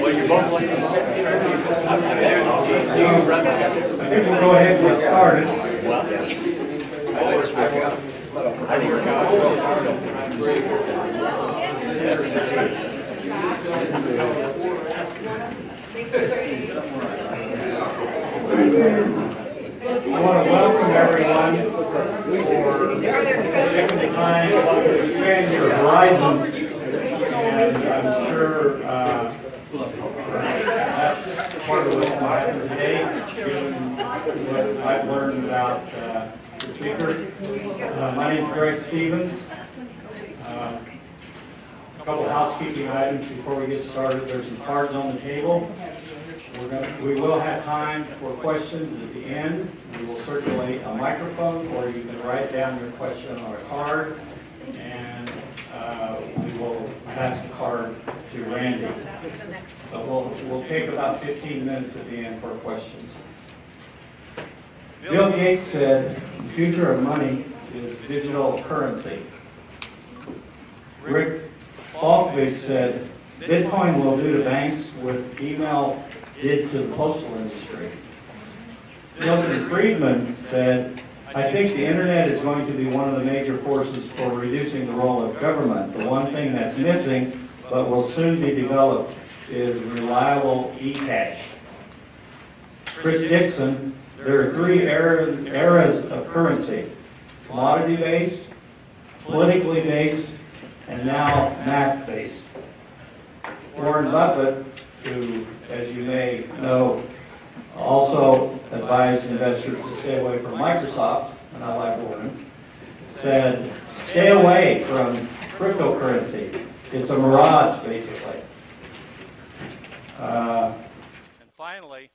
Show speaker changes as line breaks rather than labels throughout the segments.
you're both like,
I think we'll go ahead and get started. I want to welcome everyone for taking the time to expand your horizons, and I'm sure that's part of what's going to happen today, given what I've learned about the speaker. My name is Greg Stevens. A couple of housekeeping items before we get started. There's some cards on the table. We will have time for questions at the end. We will circulate a microphone, or you can write down your question on a card, and we will pass the card to Randy. So we'll take about 15 minutes at the end for questions. Bill Gates said, the future of money is digital currency. Rick Falkvig said, Bitcoin will do to banks what email did to the postal industry. Milton Friedman said, I think the internet is going to be one of the major forces for reducing the role of government. The one thing that's missing, but will soon be developed, is reliable e-cash. Chris Dixon, there are three eras of currency: commodity-based, politically based, and now math-based. Warren Buffett, who, as you may know, also advised investors to stay away from Microsoft, and I like Warren, said, stay away from cryptocurrency. It's a mirage, basically.
And finally,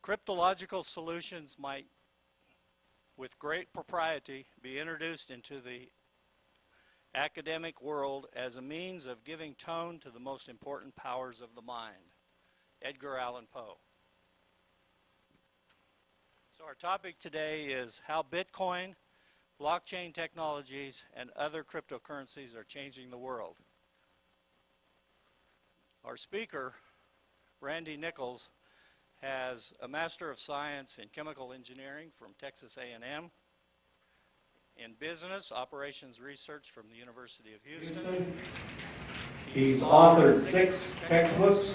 cryptological solutions might, with great propriety, be introduced into the academic world as a means of giving tone to the most important powers of the mind. Edgar Allan Poe. So our topic today is how Bitcoin, blockchain technologies, and other cryptocurrencies are changing the world. Our speaker, Randy Nichols, has a Master of Science in Chemical Engineering from Texas A&M, in Business Operations Research from the University of Houston.
He's authored 6 textbooks.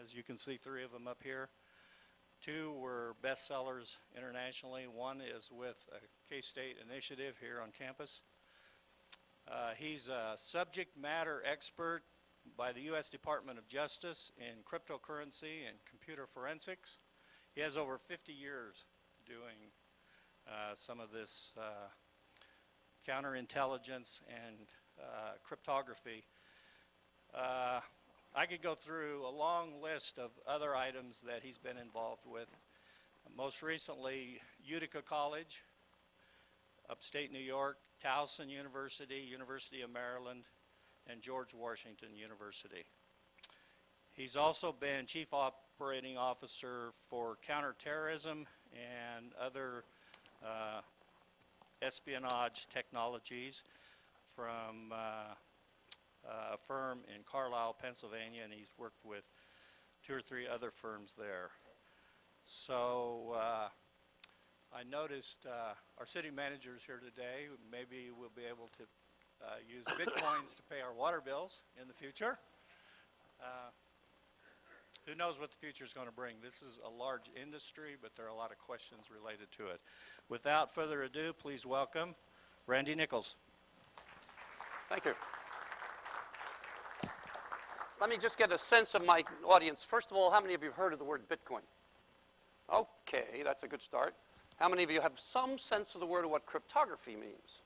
As you can see, 3 of them up here. 2 were bestsellers internationally. 1 is with a K-State initiative here on campus. He's a subject matter expert by the U.S. Department of Justice in cryptocurrency and computer forensics. He has over 50 years doing some of this counterintelligence and cryptography. I could go through a long list of other items that he's been involved with. Most recently, Utica College, upstate New York, Towson University, University of Maryland, and George Washington University. He's also been Chief Operating Officer for counterterrorism and other espionage technologies from a firm in Carlisle, Pennsylvania, and he's worked with 2 or 3 other firms there. So I noticed our city manager is here today. Maybe we'll be able to use Bitcoins to pay our water bills in the future. Who knows what the future is going to bring? This is a large industry, but there are a lot of questions related to it. Without further ado, please welcome Randy Nichols.
Thank you. Let me just get a sense of my audience. First of all, how many of you have heard of the word Bitcoin? Okay, that's a good start. How many of you have some sense of the word of what cryptography means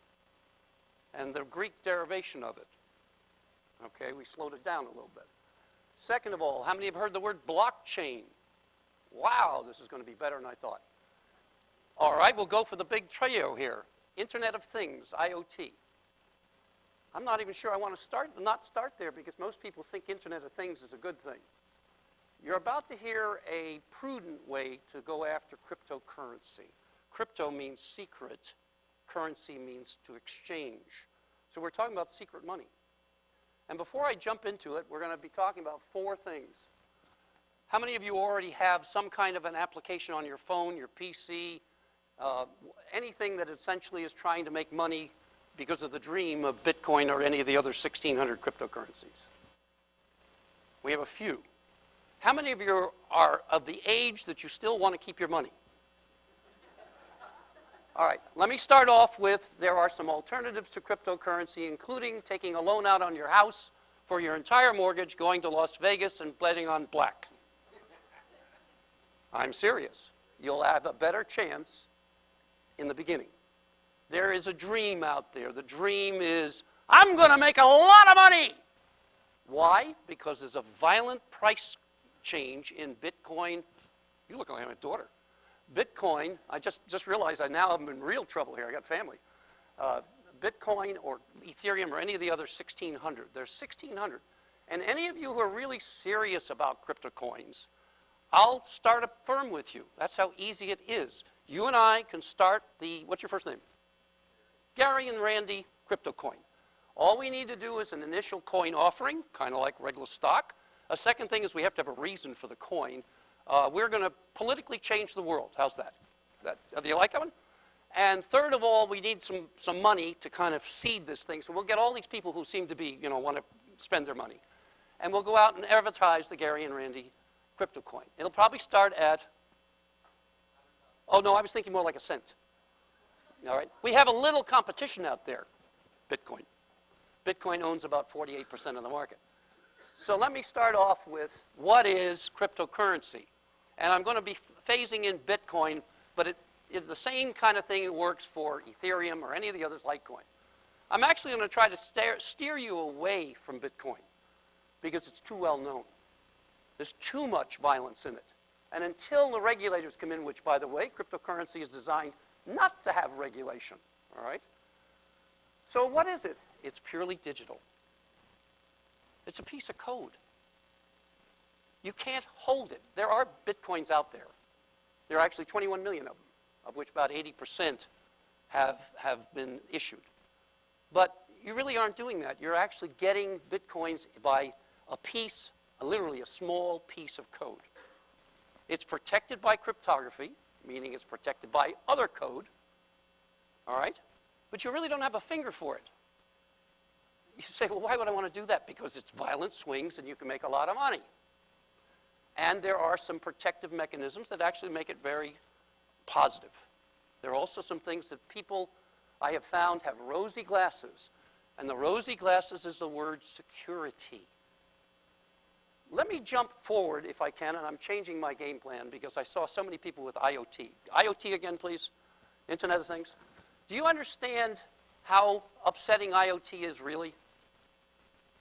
and the Greek derivation of it? Okay, we slowed it down a little bit. Second of all, how many have heard the word blockchain? Wow, this is going to be better than I thought. All right, we'll go for the big trio here. Internet of Things, IoT. I'm not even sure I want to not start there because most people think Internet of Things is a good thing. You're about to hear a prudent way to go after cryptocurrency. Crypto means secret. Currency means to exchange. So we're talking about secret money. And before I jump into it, we're going to be talking about 4 things. How many of you already have some kind of an application on your phone, your PC, anything that essentially is trying to make money because of the dream of Bitcoin or any of the other 1,600 cryptocurrencies? We have a few. How many of you are of the age that you still want to keep your money? All right, let me start off with there are some alternatives to cryptocurrency, including taking a loan out on your house for your entire mortgage, going to Las Vegas and betting on black. I'm serious. You'll have a better chance in the beginning. There is a dream out there. The dream is, I'm going to make a lot of money. Why? Because there's a violent price change in Bitcoin. You look like my daughter. Bitcoin, I just realized I now am in real trouble here. I got family. Bitcoin or Ethereum or any of the other 1,600. There's 1,600. And any of you who are really serious about crypto coins, I'll start a firm with you. That's how easy it is. You and I can start the, what's your first name? Gary and Randy Crypto Coin. All we need to do is an initial coin offering, kind of like regular stock. A second thing is we have to have a reason for the coin. We're going to politically change the world. How's that? Do you like that one? And third of all, we need some money to kind of seed this thing. So we'll get all these people who seem to be, want to spend their money. And we'll go out and advertise the Gary and Randy Crypto Coin. It'll probably start at, oh no, I was thinking more like a cent. All right. We have a little competition out there, Bitcoin. Bitcoin owns about 48% of the market. So let me start off with what is cryptocurrency. And I'm going to be phasing in Bitcoin, but it is the same kind of thing that works for Ethereum or any of the others like Litecoin. I'm actually going to try to steer you away from Bitcoin because it's too well known. There's too much violence in it. And until the regulators come in, which, by the way, cryptocurrency is designed not to have regulation, all right? So what is it? It's purely digital. It's a piece of code. You can't hold it. There are Bitcoins out there. There are actually 21 million of them, of which about 80% have been issued. But you really aren't doing that. You're actually getting Bitcoins by a piece, literally a small piece of code. It's protected by cryptography, meaning it's protected by other code, all right? But you really don't have a finger for it. You say, well, why would I want to do that? Because it's violent swings and you can make a lot of money. And there are some protective mechanisms that actually make it very positive. There are also some things that people, I have found, have rosy glasses. And the rosy glasses is the word security. Let me jump forward, if I can, and I'm changing my game plan because I saw so many people with IoT. IoT again, please. Internet of Things. Do you understand how upsetting IoT is really?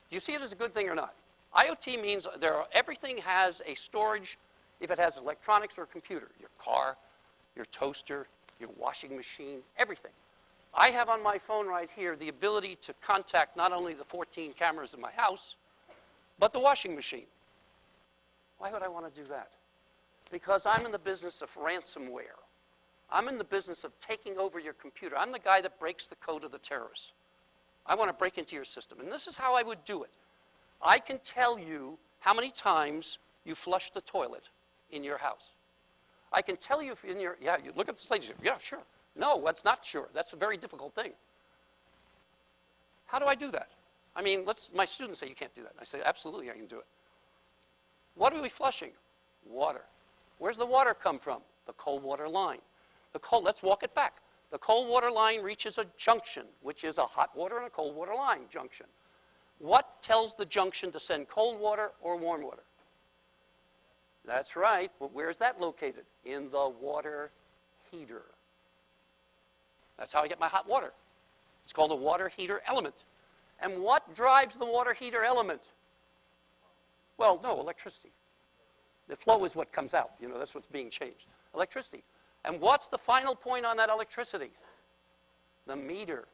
Do you see it as a good thing or not? IoT means everything has a storage, if it has electronics or a computer, your car, your toaster, your washing machine, everything. I have on my phone right here the ability to contact not only the 14 cameras in my house, but the washing machine. Why would I want to do that? Because I'm in the business of ransomware. I'm in the business of taking over your computer. I'm the guy that breaks the code of the terrorists. I want to break into your system. And this is how I would do it. I can tell you how many times you flush the toilet in your house. I can tell you if in your, yeah, you look at the slate, yeah, sure. No, that's not sure. That's a very difficult thing. How do I do that? I mean, my students say you can't do that. I say, absolutely, I can do it. What are we flushing? Water. Where's the water come from? The cold water line. Let's walk it back. The cold water line reaches a junction, which is a hot water and a cold water line junction. What tells the junction to send cold water or warm water? That's right, but where's that located? In the water heater. That's how I get my hot water. It's called a water heater element. And what drives the water heater element? Well, no, electricity. The flow is what comes out. That's what's being changed. Electricity. And what's the final point on that electricity? The meter.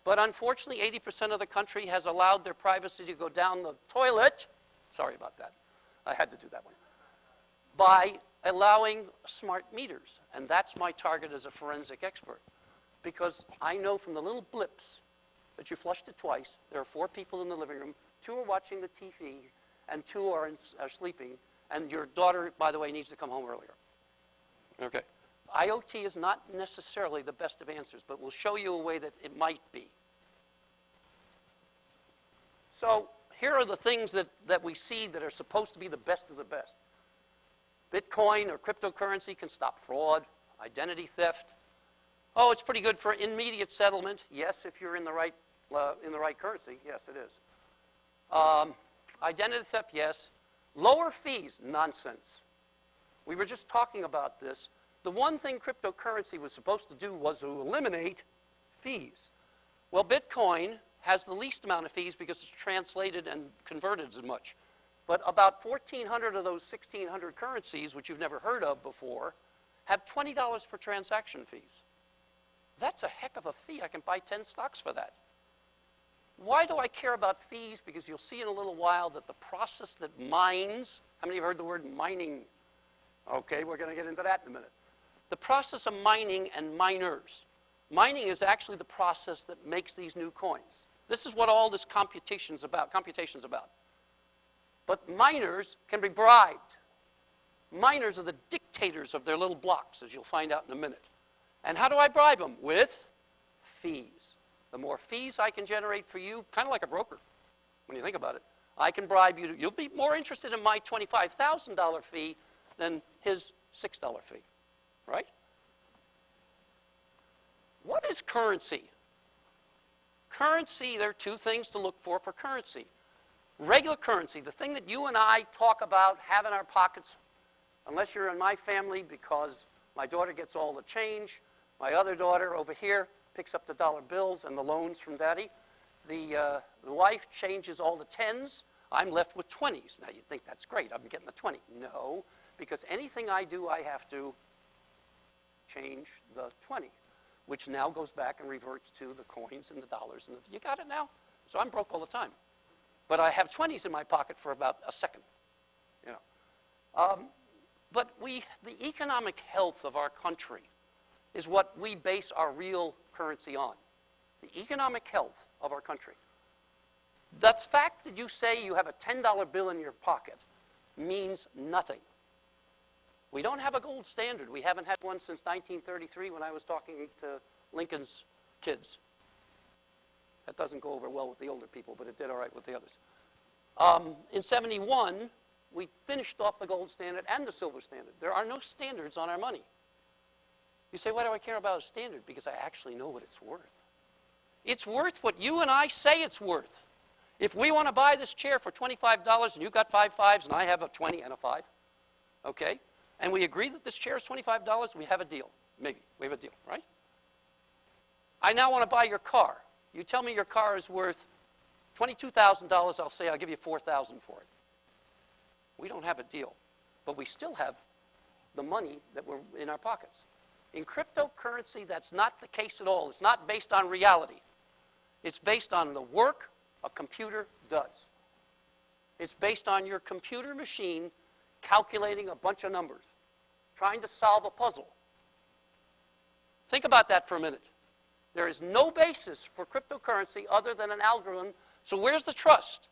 But unfortunately, 80% of the country has allowed their privacy to go down the toilet. Sorry about that. I had to do that one. By allowing smart meters. And that's my target as a forensic expert. Because I know from the little blips that you flushed it twice, there are 4 people in the living room, 2 are watching the TV, and 2 are sleeping, and your daughter, by the way, needs to come home earlier. Okay. IoT is not necessarily the best of answers, but we'll show you a way that it might be. So here are the things that we see that are supposed to be the best of the best. Bitcoin or cryptocurrency can stop fraud, identity theft. Oh, it's pretty good for immediate settlement. Yes, if you're in the right currency. Yes, it is. Identity theft, yes. Lower fees, nonsense. We were just talking about this. The one thing cryptocurrency was supposed to do was to eliminate fees. Well, Bitcoin has the least amount of fees because it's translated and converted as much. But about 1,400 of those 1,600 currencies, which you've never heard of before, have $20 per transaction fees. That's a heck of a fee. I can buy 10 stocks for that. Why do I care about fees? Because you'll see in a little while that the process that mines, how many have heard the word mining? Okay, we're going to get into that in a minute. The process of mining and miners. Mining is actually the process that makes these new coins. This is what all this computation's about. But miners can be bribed. Miners are the dictators of their little blocks, as you'll find out in a minute. And how do I bribe them? With fees. The more fees I can generate for you, kind of like a broker, when you think about it, I can bribe you. You'll be more interested in my $25,000 fee than his $6 fee, right? What is currency? Currency, there are 2 things to look for currency. Regular currency, the thing that you and I talk about, have in our pockets, unless you're in my family, because my daughter gets all the change, my other daughter over here picks up the dollar bills and the loans from daddy. The wife changes all the 10s. I'm left with 20s. Now, you'd think that's great. I'm getting the 20. No, because anything I do, I have to change the 20, which now goes back and reverts to the coins and the dollars. And you got it now? So I'm broke all the time. But I have 20s in my pocket for about a second. You know. But the economic health of our country is what we base our real currency on. The economic health of our country. The fact that you say you have a $10 bill in your pocket means nothing. We don't have a gold standard. We haven't had one since 1933 when I was talking to Lincoln's kids. That doesn't go over well with the older people, but it did all right with the others. In 71, we finished off the gold standard and the silver standard. There are no standards on our money. You say, why do I care about a standard? Because I actually know what it's worth. It's worth what you and I say it's worth. If we want to buy this chair for $25 and you got 5 5s and I have a 20 and a 5, okay, and we agree that this chair is $25, we have a deal. Maybe. We have a deal, right? I now want to buy your car. You tell me your car is worth $22,000, I'll say I'll give you $4,000 for it. We don't have a deal, but we still have the money that we're in our pockets. In cryptocurrency, that's not the case at all. It's not based on reality. It's based on the work a computer does. It's based on your computer machine calculating a bunch of numbers, trying to solve a puzzle. Think about that for a minute. There is no basis for cryptocurrency other than an algorithm. So where's the trust?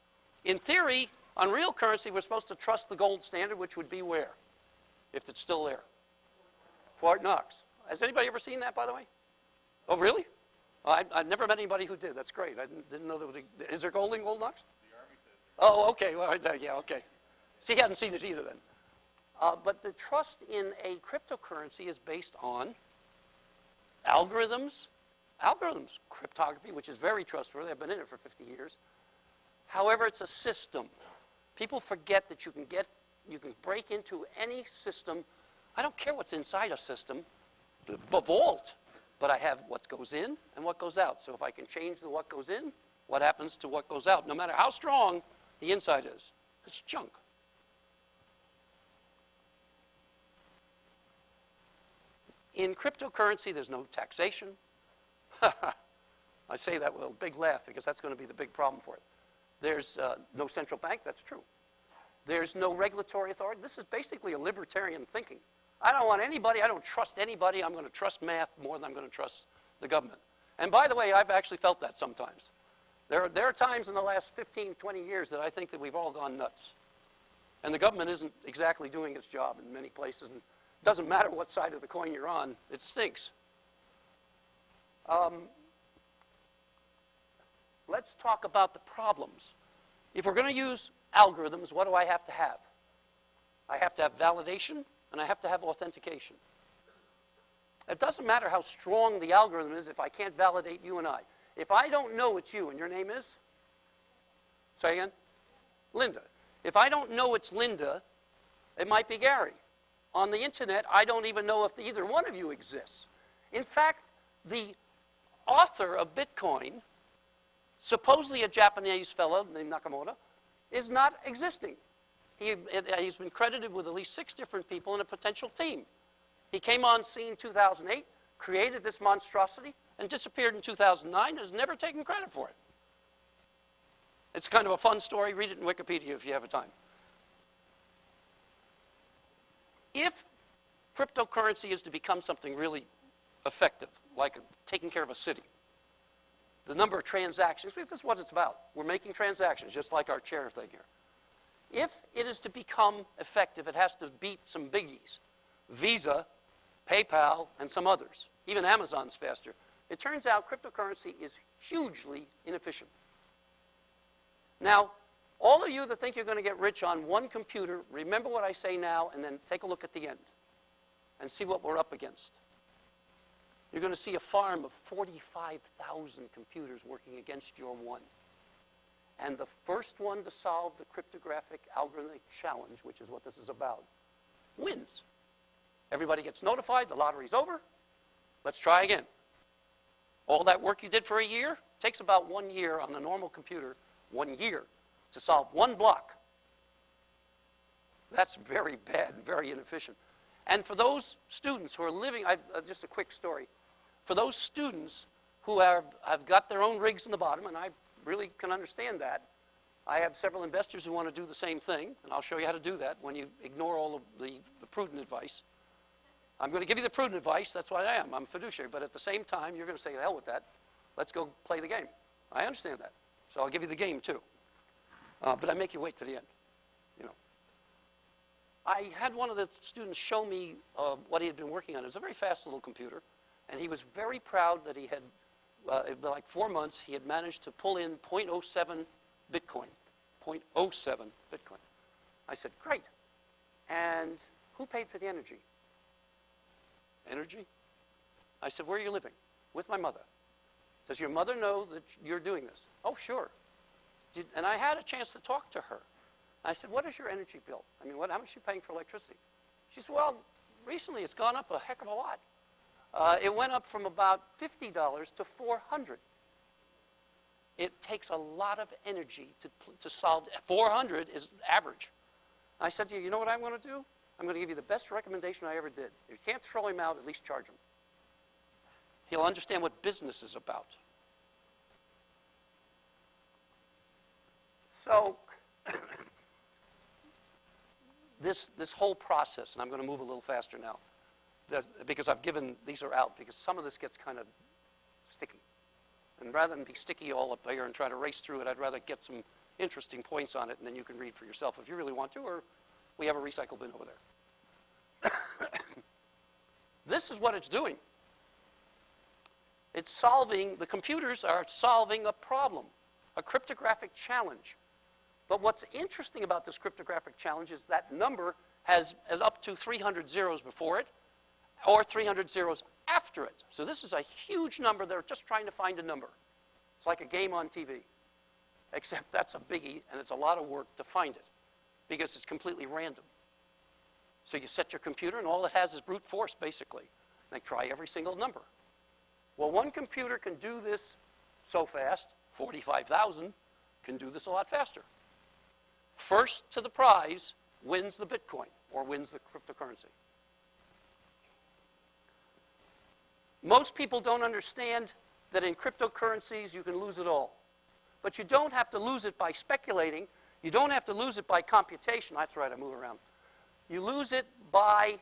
In theory, on real currency, we're supposed to trust the gold standard, which would be where? If it's still there. Fort Knox. Has anybody ever seen that, by the way? Oh, really? I've never met anybody who did. That's great. I didn't know there was a... Is there gold in Fort Knox? The Army said. Oh, okay. Well, yeah, okay. See, he hadn't seen it either then. But the trust in a cryptocurrency is based on algorithms, cryptography, which is very trustworthy. I've been in it for 50 years. However, it's a system. People forget that you can break into any system. I don't care what's inside a system, the vault, but I have what goes in and what goes out. So if I can change the what goes in, what happens to what goes out, no matter how strong the inside is. It's junk. In cryptocurrency, there's no taxation. I say that with a big laugh because that's going to be the big problem for it. There's no central bank. That's true. There's no regulatory authority. This is basically a libertarian thinking. I don't want anybody. I don't trust anybody. I'm going to trust math more than I'm going to trust the government. And by the way, I've actually felt that sometimes. There are times in the last 15, 20 years that I think that we've all gone nuts. And the government isn't exactly doing its job in many places. And it doesn't matter what side of the coin you're on, it stinks. Let's talk about the problems. If we're going to use algorithms, what do I have to have? I have to have validation, and I have to have authentication. It doesn't matter how strong the algorithm is if I can't validate you and I. If I don't know it's you, and your name is? Say again? Linda. If I don't know it's Linda, it might be Gary. On the internet, I don't even know if either one of you exists. In fact, the author of Bitcoin, supposedly a Japanese fellow named Nakamoto, is not existing. He's been credited with at least 6 different people in a potential team. He came on scene in 2008, created this monstrosity, and disappeared in 2009 and has never taken credit for it. It's kind of a fun story. Read it in Wikipedia if you have time. If cryptocurrency is to become something really effective, like taking care of a city, the number of transactions, this is what it's about. We're making transactions, just like our chair thing here. If it is to become effective, it has to beat some biggies. Visa, PayPal, and some others. Even Amazon's faster. It turns out cryptocurrency is hugely inefficient. Now, all of you that think you're going to get rich on one computer, remember what I say now and then take a look at the end and see what we're up against. You're going to see a farm of 45,000 computers working against your one. And the first one to solve the cryptographic algorithmic challenge, which is what this is about, wins. Everybody gets notified, the lottery's over. Let's try again. All that work you did for a year takes about 1 year on a normal computer, 1 year, to solve one block. That's very bad, very inefficient. And for those students who are living, just a quick story, for those students who have got their own rigs in the bottom, and I really can understand that, I have several investors who want to do the same thing, and I'll show you how to do that when you ignore all of the prudent advice. I'm going to give you the prudent advice, that's what I am, I'm a fiduciary, but at the same time, you're going to say, the hell with that, let's go play the game. I understand that, so I'll give you the game too. But I make you wait to the end, you know. I had one of the students show me what he had been working on. It was a very fast little computer, and he was very proud that he had, in like 4 months, he had managed to pull in 0.07 Bitcoin. 0.07 Bitcoin. I said, great. And who paid for the energy? Energy? I said, where are you living? With my mother. Does your mother know that you're doing this? Oh, sure. And I had a chance to talk to her. I said, what is your energy bill? I mean, how much are you paying for electricity? She said, well, recently it's gone up a heck of a lot. It went up from about $50 to $400. It takes a lot of energy to solve. 400 is average. I said to you, you know what I'm going to do? I'm going to give you the best recommendation I ever did. If you can't throw him out, at least charge him. He'll understand what business is about. So this whole process, and I'm going to move a little faster now, because I've given, these are out, because some of this gets kind of sticky. And rather than be sticky all up here and try to race through it, I'd rather get some interesting points on it, and then you can read for yourself if you really want to, or we have a recycle bin over there. This is what it's doing. It's solving, the computers are solving a problem, a cryptographic challenge. But what's interesting about this cryptographic challenge is that number has up to 300 zeros before it, or 300 zeros after it. So this is a huge number. They're just trying to find a number. It's like a game on TV, except that's a biggie, and it's a lot of work to find it, because it's completely random. So you set your computer, and all it has is brute force, basically. They try every single number. Well, one computer can do this so fast, 45,000 can do this a lot faster. First to the prize wins the Bitcoin, or wins the cryptocurrency. Most people don't understand that in cryptocurrencies you can lose it all. But you don't have to lose it by speculating. You don't have to lose it by computation. That's right, I move around. You lose it by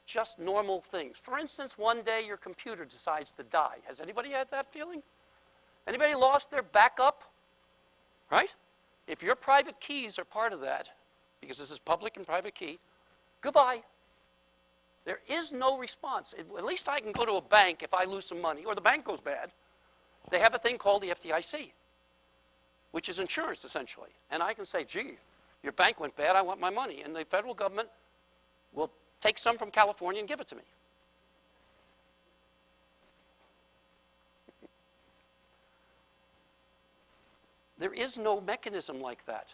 just normal things. For instance, one day your computer decides to die. Has anybody had that feeling? Anybody lost their backup right? If your private keys are part of that, because this is public and private key, goodbye. There is no response. At least I can go to a bank if I lose some money, or the bank goes bad. They have a thing called the FDIC, which is insurance, essentially. And I can say, gee, your bank went bad, I want my money. And the federal government will take some from California and give it to me. There is no mechanism like that.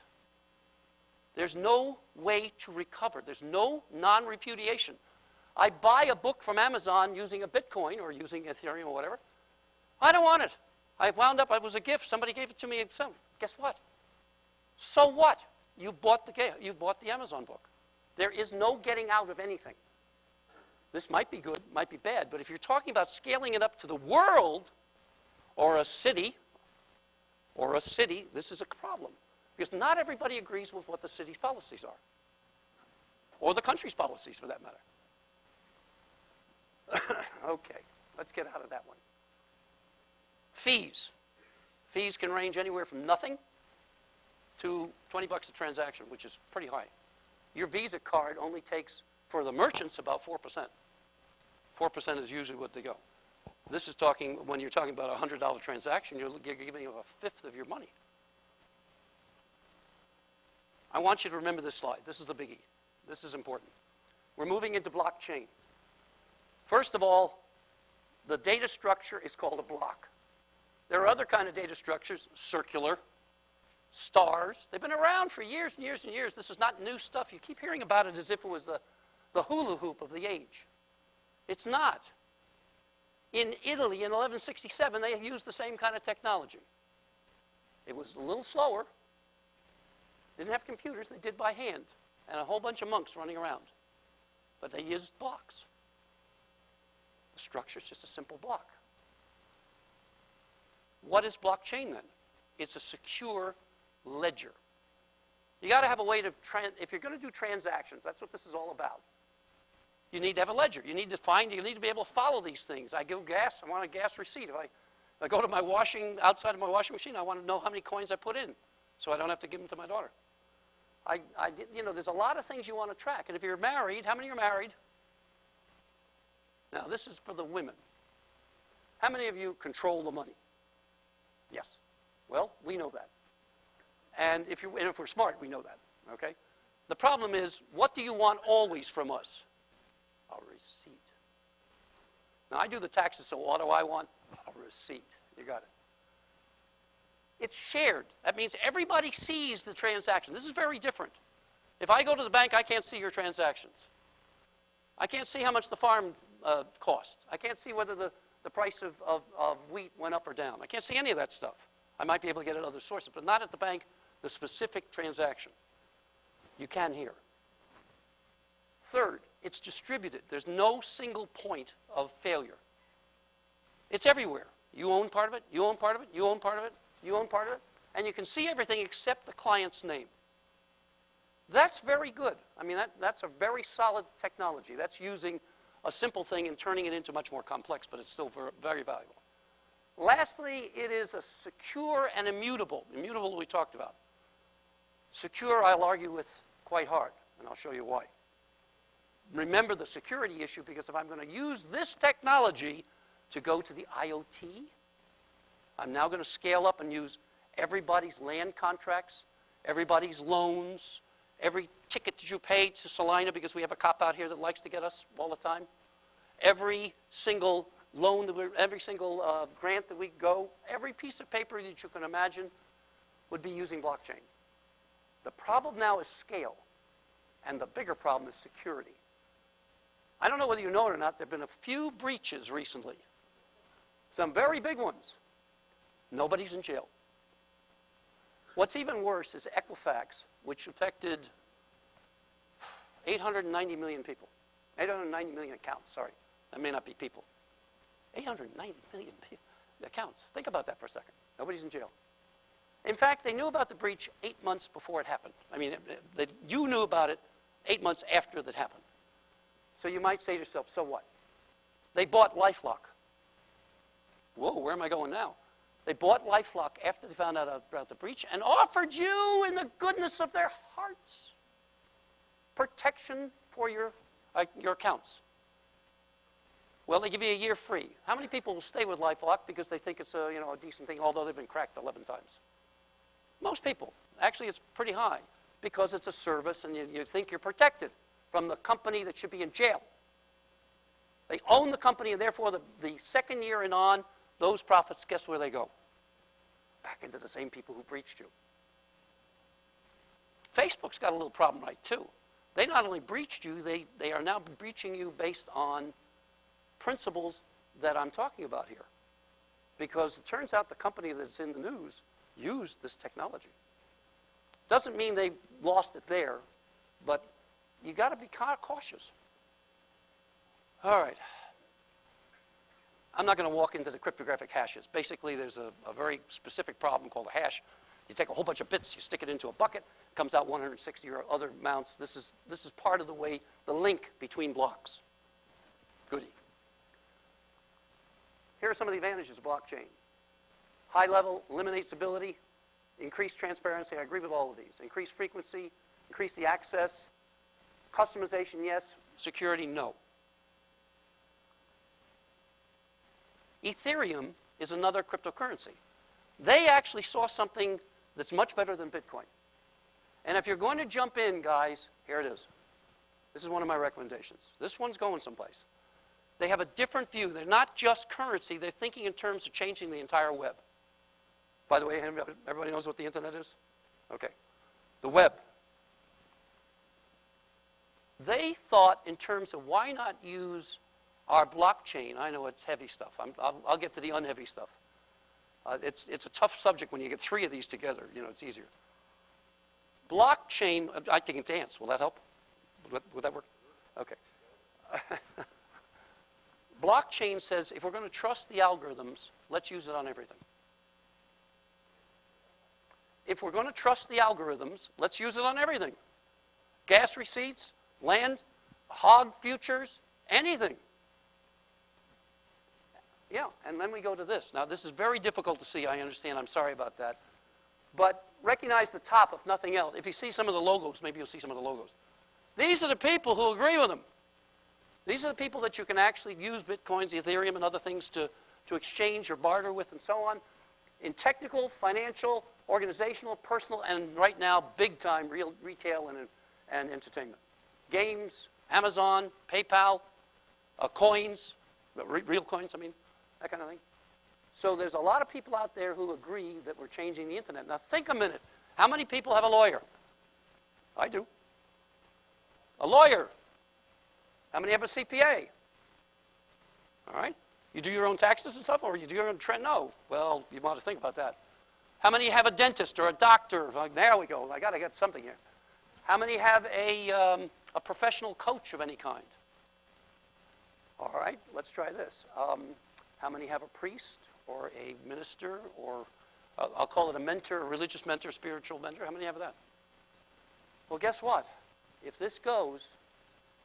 There's no way to recover. There's no non-repudiation. I buy a book from Amazon using a Bitcoin or using Ethereum or whatever. I don't want it. I wound up, it was a gift. Somebody gave it to me. Guess what? So what? You bought the Amazon book. There is no getting out of anything. This might be good, might be bad, but if you're talking about scaling it up to the world or a city, this is a problem. Because not everybody agrees with what the city's policies are. Or the country's policies, for that matter. Okay, let's get out of that one. Fees. Fees can range anywhere from nothing to 20 bucks a transaction, which is pretty high. Your Visa card only takes, for the merchants, about 4%. 4% is usually what they go. This is talking, when you're talking about a $100 transaction, you're giving a fifth of your money. I want you to remember this slide. This is a biggie. This is important. We're moving into blockchain. First of all, the data structure is called a block. There are other kind of data structures, circular, stars. They've been around for years and years and years. This is not new stuff. You keep hearing about it as if it was the hula hoop of the age. It's not. In Italy in 1167, they used the same kind of technology. It was a little slower. Didn't have computers. They did by hand. And a whole bunch of monks running around. But they used blocks. The structure is just a simple block. What is blockchain then? It's a secure ledger. You got to have a way to, if you're going to do transactions, that's what this is all about. You need to have a ledger. You need to be able to follow these things. I give gas, I want a gas receipt. If I go to my outside of my washing machine, I want to know how many coins I put in so I don't have to give them to my daughter. There's a lot of things you want to track. And if you're married, how many are married? Now, this is for the women. How many of you control the money? Yes. Well, we know that. And if we're smart, we know that, okay? The problem is, what do you want always from us? A receipt. Now, I do the taxes, so what do I want? A receipt. You got it. It's shared. That means everybody sees the transaction. This is very different. If I go to the bank, I can't see your transactions. I can't see how much the farm cost. I can't see whether the price of wheat went up or down. I can't see any of that stuff. I might be able to get it at other sources, but not at the bank, the specific transaction. You can here. Third, it's distributed. There's no single point of failure. It's everywhere. You own part of it, you own part of it, you own part of it, you own part of it, and you can see everything except the client's name. That's very good. I mean, that's a very solid technology. That's using a simple thing and turning it into much more complex, but it's still very valuable. Lastly, it is a secure and immutable. Immutable we talked about. Secure, I'll argue with quite hard, and I'll show you why. Remember the security issue, because if I'm going to use this technology to go to the IoT, I'm now going to scale up and use everybody's land contracts, everybody's loans, every ticket that you pay to Salina, because we have a cop out here that likes to get us all the time. Every single loan, every single grant that we go, every piece of paper that you can imagine would be using blockchain. The problem now is scale, and the bigger problem is security. I don't know whether you know it or not, there have been a few breaches recently. Some very big ones. Nobody's in jail. What's even worse is Equifax, which affected 890 million people. 890 million accounts, sorry. That may not be people. 890 million accounts. Think about that for a second. Nobody's in jail. In fact, they knew about the breach 8 months before it happened. I mean, you knew about it 8 months after that happened. So you might say to yourself, so what? They bought LifeLock. Whoa, where am I going now? They bought LifeLock after they found out about the breach and offered you, in the goodness of their hearts, protection for your accounts. Well, they give you a year free. How many people will stay with LifeLock because they think it's a, a decent thing, although they've been cracked 11 times? Most people. Actually, it's pretty high because it's a service and you think you're protected from the company that should be in jail. They own the company, and therefore the second year and on, those profits, guess where they go? Back into the same people who breached you. Facebook's got a little problem right too. They not only breached you, they are now breaching you based on principles that I'm talking about here. Because it turns out the company that's in the news used this technology. Doesn't mean they lost it there, but you got to be kind of cautious. All right. I'm not going to walk into the cryptographic hashes. Basically, there's a very specific problem called a hash. You take a whole bunch of bits, you stick it into a bucket, it comes out 160 or other amounts. This is part of the way, the link between blocks. Goody. Here are some of the advantages of blockchain. High level, eliminates stability, increased transparency. I agree with all of these. Increased frequency, increase the access, customization, yes. Security, no. Ethereum is another cryptocurrency. They actually saw something that's much better than Bitcoin. And if you're going to jump in, guys, here it is. This is one of my recommendations. This one's going someplace. They have a different view. They're not just currency. They're thinking in terms of changing the entire web. By the way, everybody knows what the internet is? Okay. The web. They thought in terms of why not use our blockchain. I know it's heavy stuff. I'll get to the unheavy stuff. It's a tough subject when you get three of these together. It's easier. Blockchain, I can dance. Will that help? Would that work? Okay. Blockchain says if we're going to trust the algorithms, let's use it on everything. If we're going to trust the algorithms, let's use it on everything. Gas receipts, land, hog futures, anything. Yeah, and then we go to this. Now, this is very difficult to see, I understand. I'm sorry about that. But recognize the top, if nothing else. If you see some of the logos, maybe you'll see some of the logos. These are the people who agree with them. These are the people that you can actually use Bitcoins, Ethereum, and other things to exchange or barter with and so on in technical, financial, organizational, personal, and right now, big-time retail and entertainment. Games, Amazon, PayPal, coins, real coins, I mean, that kind of thing. So there's a lot of people out there who agree that we're changing the internet. Now think a minute. How many people have a lawyer? I do. A lawyer. How many have a CPA? All right. You do your own taxes and stuff, or you do your own trend? No. Well, you want to think about that. How many have a dentist or a doctor? Like, there we go. I got to get something here. How many have a professional coach of any kind? All right. Let's try this. How many have a priest or a minister or I'll call it a mentor, a religious mentor, spiritual mentor? How many have that? Well, guess what? If this goes,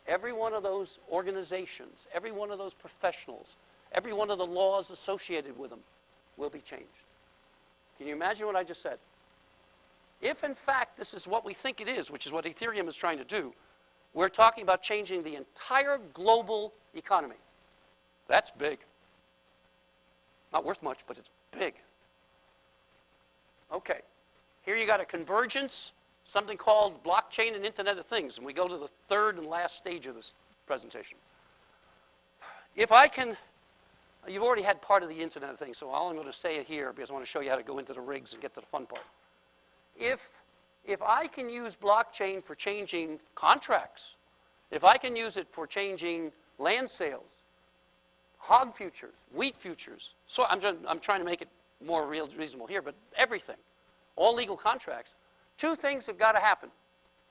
every one of those organizations, every one of those professionals, every one of the laws associated with them will be changed. Can you imagine what I just said? If, in fact, this is what we think it is, which is what Ethereum is trying to do, we're talking about changing the entire global economy. That's big. Not worth much, but it's big. Okay. Here you got a convergence, something called blockchain and Internet of Things. And we go to the third and last stage of this presentation. If I can, you've already had part of the Internet of Things, so all I'm going to say it here because I want to show you how to go into the rigs and get to the fun part. If I can use blockchain for changing contracts, if I can use it for changing land sales, hog futures, wheat futures, so I'm trying to make it more reasonable here, but everything, all legal contracts, two things have got to happen.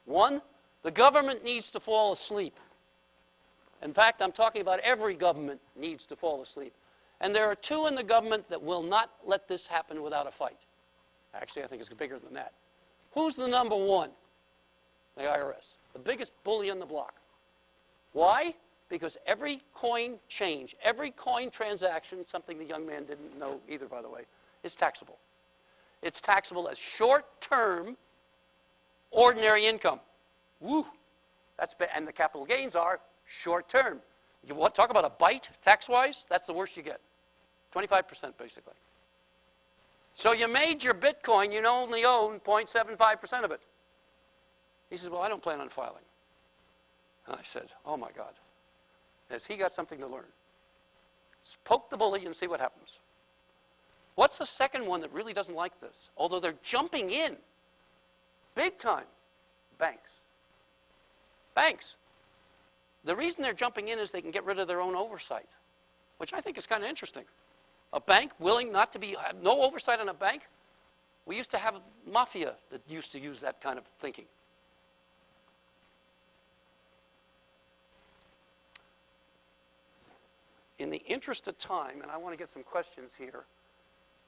One, the government needs to fall asleep. In fact, I'm talking about every government needs to fall asleep. And there are two in the government that will not let this happen without a fight. Actually, I think it's bigger than that. Who's the number one? The IRS, the biggest bully on the block. Why? Because every coin change, every coin transaction, something the young man didn't know either, by the way, is taxable. It's taxable as short-term ordinary income. Woo! That's bad. And the capital gains are short-term. You want talk about a bite tax-wise? That's the worst you get. 25% basically. So you made your Bitcoin, you only own 0.75% of it. He says, well, I don't plan on filing. And I said, oh my God. Has he got something to learn? Just poke the bully and see what happens. What's the second one that really doesn't like this? Although they're jumping in big time. Banks. Banks. The reason they're jumping in is they can get rid of their own oversight, which I think is kind of interesting. A bank willing not to have no oversight on a bank? We used to have a mafia that used to use that kind of thinking. In the interest of time, and I want to get some questions here,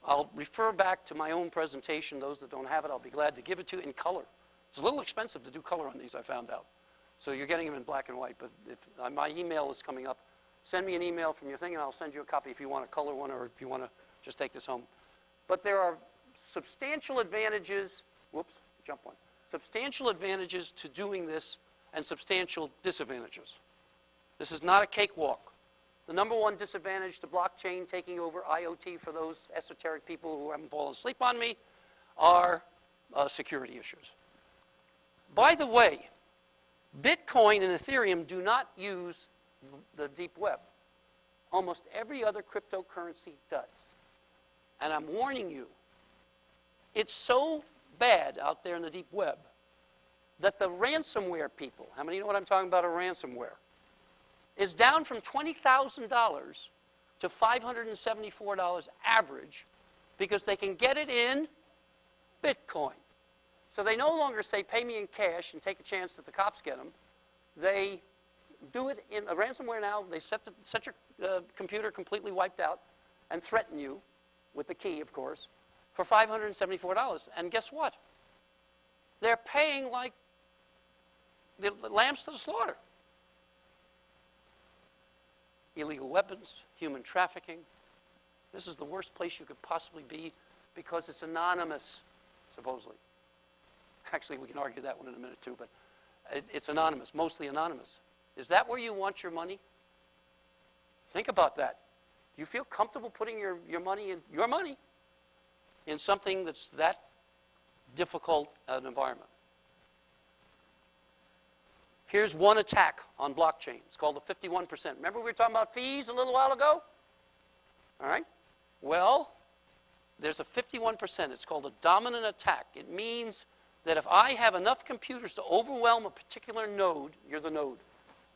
I'll refer back to my own presentation. Those that don't have it, I'll be glad to give it to you in color. It's a little expensive to do color on these, I found out. So you're getting them in black and white, but if my email is coming up, send me an email from your thing, and I'll send you a copy if you want a color one or if you want to just take this home. But there are substantial advantages, whoops, jump one, substantial advantages to doing this and substantial disadvantages. This is not a cakewalk. The number one disadvantage to blockchain taking over IoT for those esoteric people who haven't fallen asleep on me are security issues. By the way, Bitcoin and Ethereum do not use the deep web. Almost every other cryptocurrency does. And I'm warning you, it's so bad out there in the deep web that the ransomware people, how many know what I'm talking about, a ransomware, is down from $20,000 to $574 average because they can get it in Bitcoin. So they no longer say, pay me in cash and take a chance that the cops get them. They do it in a ransomware now. They set your computer completely wiped out and threaten you with the key, of course, for $574. And guess what? They're paying like the lambs to the slaughter. Illegal weapons, human trafficking. This is the worst place you could possibly be because it's anonymous, supposedly. Actually, we can argue that one in a minute too, but it's anonymous, mostly anonymous. Is that where you want your money? Think about that. Do you feel comfortable putting your money in something that's that difficult an environment? Here's one attack on blockchain. It's called the 51%. Remember we were talking about fees a little while ago? All right. Well, there's a 51%. It's called a dominant attack. It means that if I have enough computers to overwhelm a particular node, you're the node.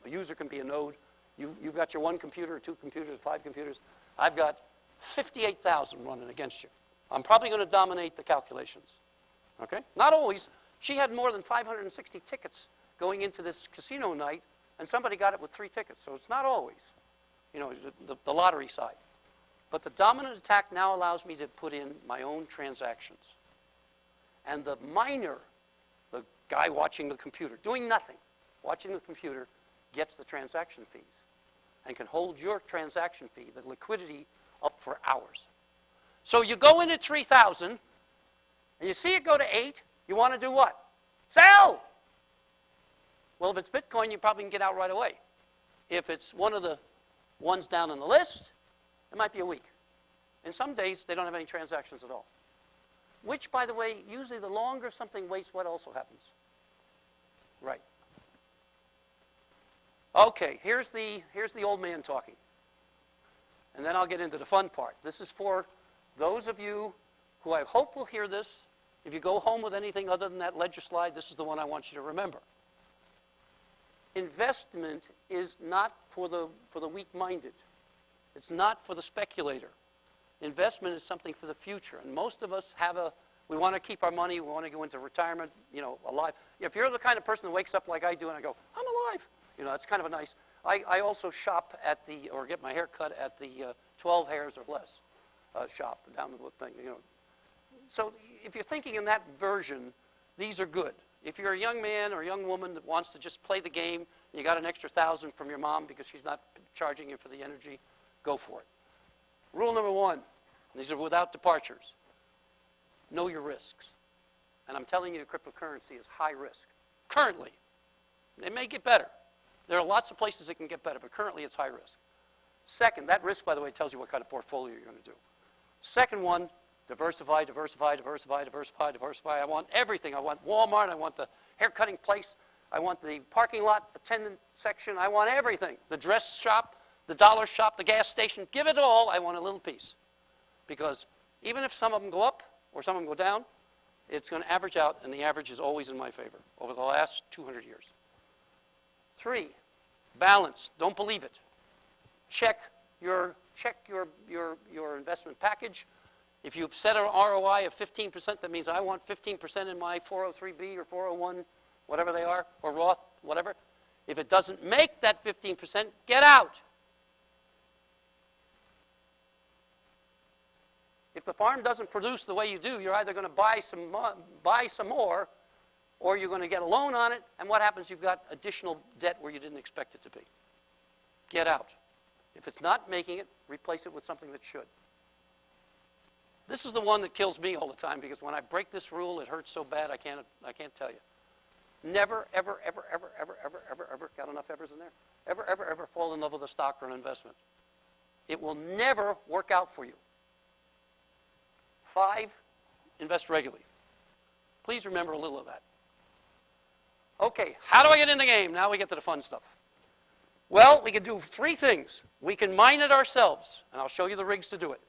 A user can be a node. You've got your one computer, or two computers, 5 computers. I've got 58,000 running against you. I'm probably going to dominate the calculations. Okay? Not always. She had more than 560 tickets going into this casino night, and somebody got it with 3 tickets. So it's not always, the lottery side. But the dominant attack now allows me to put in my own transactions. And the miner, the guy watching the computer, doing nothing, watching the computer, gets the transaction fees and can hold your transaction fee, the liquidity, up for hours. So you go in at 3,000, and you see it go to 8, you want to do what? Sell! Well, if it's Bitcoin, you probably can get out right away. If it's one of the ones down on the list, it might be a week. And some days, they don't have any transactions at all. Which, by the way, usually the longer something waits, what also happens? Right. Okay, here's the old man talking. And then I'll get into the fun part. This is for those of you who I hope will hear this. If you go home with anything other than that ledger slide, this is the one I want you to remember. Investment is not for the weak-minded. It's not for the speculator. Investment is something for the future. And most of us we want to keep our money, we want to go into retirement, alive. If you're the kind of person that wakes up like I do and I go, I'm alive, it's kind of a nice. I also shop or get my hair cut at the 12 hairs or less shop down the thing, So if you're thinking in that version, these are good. If you're a young man or a young woman that wants to just play the game, and you got an extra 1,000 from your mom because she's not charging you for the energy, go for it. Rule number 1, these are without departures. know your risks. And I'm telling you, cryptocurrency is high risk. Currently. It may get better. There are lots of places it can get better, but currently it's high risk. Second, that risk, by the way, tells you what kind of portfolio you're going to do. Second one, diversify, diversify, diversify, diversify, diversify. I want everything. I want Walmart. I want the haircutting place. I want the parking lot attendant section. I want everything. The dress shop, the dollar shop, the gas station. Give it all. I want a little piece. Because even if some of them go up or some of them go down, it's going to average out, and the average is always in my favor over the last 200 years. 3, balance. Don't believe it. Check your investment package. If you've set an ROI of 15%, that means I want 15% in my 403B or 401, whatever they are, or Roth, whatever. If it doesn't make that 15%, get out. If the farm doesn't produce the way you do, you're either going to buy some more, or you're going to get a loan on it, and what happens? You've got additional debt where you didn't expect it to be. Get out. If it's not making it, replace it with something that should. This is the one that kills me all the time, because when I break this rule, it hurts so bad I can't tell you. Never, ever, ever, ever, ever, ever, ever, ever, got enough evers in there? Ever, ever, ever fall in love with a stock or an investment. It will never work out for you. 5, invest regularly. Please remember a little of that. Okay, how do I get in the game? Now we get to the fun stuff. Well, we can do 3 things. We can mine it ourselves, and I'll show you the rigs to do it.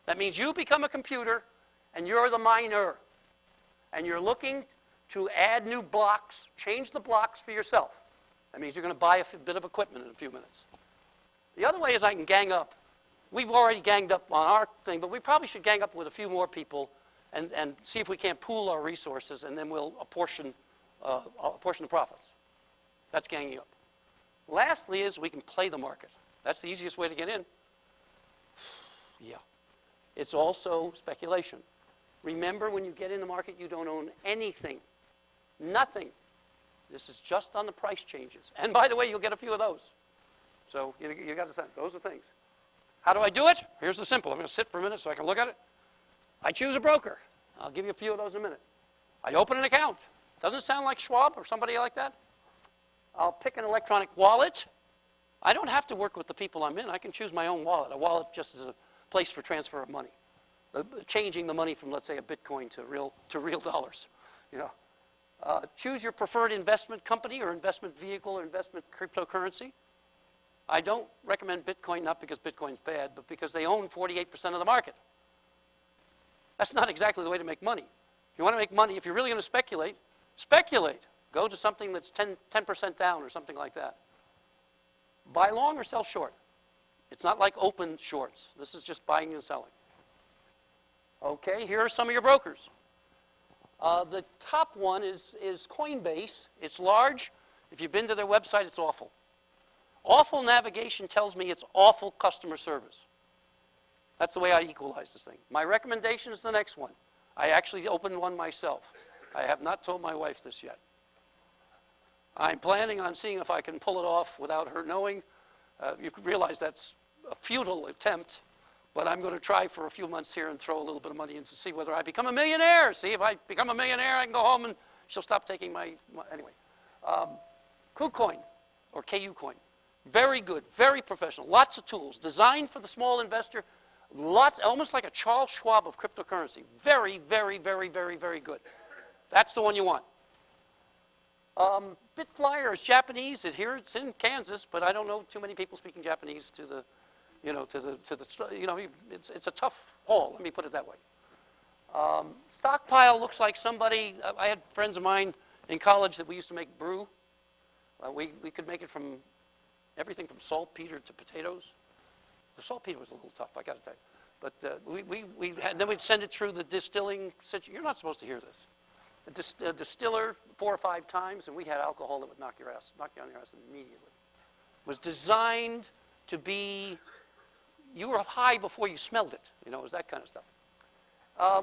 That means you become a computer, and you're the miner. And you're looking to add new blocks, change the blocks for yourself. That means you're going to buy a bit of equipment in a few minutes. The other way is I can gang up. We've already ganged up on our thing, but we probably should gang up with a few more people and see if we can't pool our resources, and then we'll apportion the profits. That's ganging up. Lastly is we can play the market. That's the easiest way to get in. Yeah. It's also speculation. Remember, when you get in the market, you don't own anything. Nothing. This is just on the price changes. And by the way, you'll get a few of those. So you got to say, those are things. How do I do it? Here's the simple. I'm going to sit for a minute so I can look at it. I choose a broker. I'll give you a few of those in a minute. I open an account. Doesn't it sound like Schwab or somebody like that? I'll pick an electronic wallet. I don't have to work with the people I'm in. I can choose my own wallet. A wallet just is a place for transfer of money. Changing the money from, let's say, a Bitcoin to real dollars. You know. Choose your preferred investment company or investment vehicle or investment cryptocurrency. I don't recommend Bitcoin, not because Bitcoin's bad, but because they own 48% of the market. That's not exactly the way to make money. If you want to make money, if you're really going to speculate, speculate. Go to something that's 10% down or something like that. Buy long or sell short. It's not like open shorts. This is just buying and selling. Okay, here are some of your brokers. The top one is Coinbase. It's large. If you've been to their website, it's awful. Awful navigation tells me it's awful customer service. That's the way I equalize this thing. My recommendation is the next one. I actually opened one myself. I have not told my wife this yet. I'm planning on seeing if I can pull it off without her knowing. You can realize that's a futile attempt, but I'm going to try for a few months here and throw a little bit of money in to see whether I become a millionaire. See, if I become a millionaire, I can go home and she'll stop taking my anyway. KuCoin, or KuCoin. Very good, very professional, lots of tools, designed for the small investor, lots, almost like a Charles Schwab of cryptocurrency. Very, very, very, very, very good. That's the one you want. BitFlyer is Japanese. It's in Kansas, but I don't know too many people speaking Japanese to the, it's a tough haul, let me put it that way. Stockpile looks like somebody, I had friends of mine in college that we used to make brew. We could make it from everything from saltpeter to potatoes. The saltpeter was a little tough, I got to tell you. But then we'd send it through the distilling. You're not supposed to hear this. A distiller 4 or 5 times, and we had alcohol that would knock you on your ass immediately. It was designed to be, you were high before you smelled it. You know, it was that kind of stuff.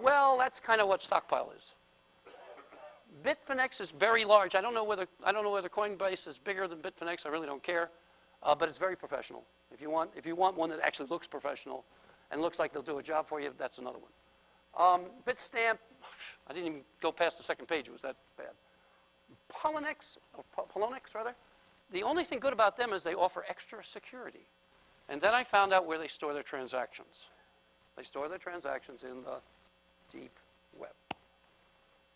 Well, that's kind of what Stockpile is. Bitfinex is very large. I don't know whether Coinbase is bigger than Bitfinex. I really don't care, but it's very professional. If you want one that actually looks professional and looks like they'll do a job for you, that's another one. Bitstamp, I didn't even go past the second page. It was that bad. Poloniex, rather. The only thing good about them is they offer extra security. And then I found out where they store their transactions. They store their transactions in the deep web.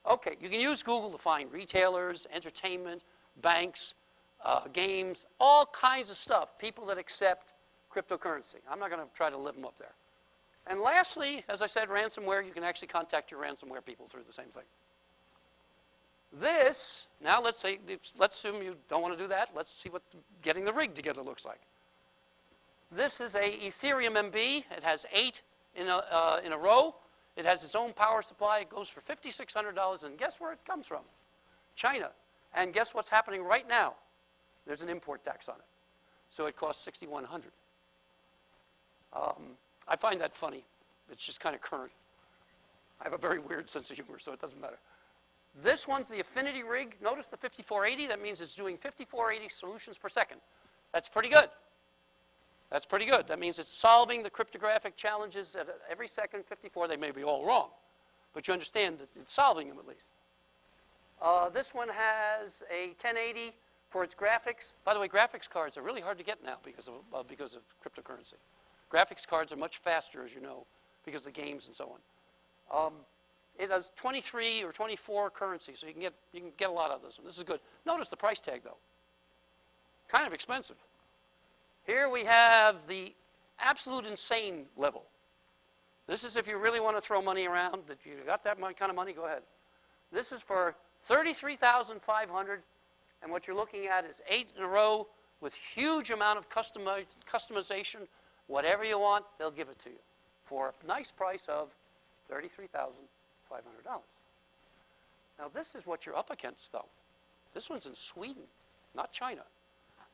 Okay, you can use Google to find retailers, entertainment, banks, games, all kinds of stuff, people that accept cryptocurrency. I'm not going to try to live them up there. And lastly, as I said, ransomware, you can actually contact your ransomware people through the same thing. This, now let's assume you don't want to do that. Let's see what getting the rig together looks like. This is a Ethereum MB. It has 8 in a row. It has its own power supply. It goes for $5,600. And guess where it comes from? China. And guess what's happening right now? There's an import tax on it. So it costs $6,100. I find that funny. It's just kind of current. I have a very weird sense of humor, so it doesn't matter. This one's the Affinity rig. Notice the 5480. That means it's doing 5480 solutions per second. That's pretty good. That's pretty good. That means it's solving the cryptographic challenges at every second, 54. They may be all wrong, but you understand that it's solving them at least. This one has a 1080 for its graphics. By the way, graphics cards are really hard to get now because of cryptocurrency. Graphics cards are much faster, as you know, because of the games and so on. It has 23 or 24 currencies, so you can get a lot of this one. This is good. Notice the price tag, though. Kind of expensive. Here we have the absolute insane level. This is if you really want to throw money around, that you got that kind of money, go ahead. This is for $33,500, and what you're looking at is 8 in a row with huge amount of customization. Whatever you want, they'll give it to you for a nice price of $33,500. Now, this is what you're up against, though. This one's in Sweden, not China.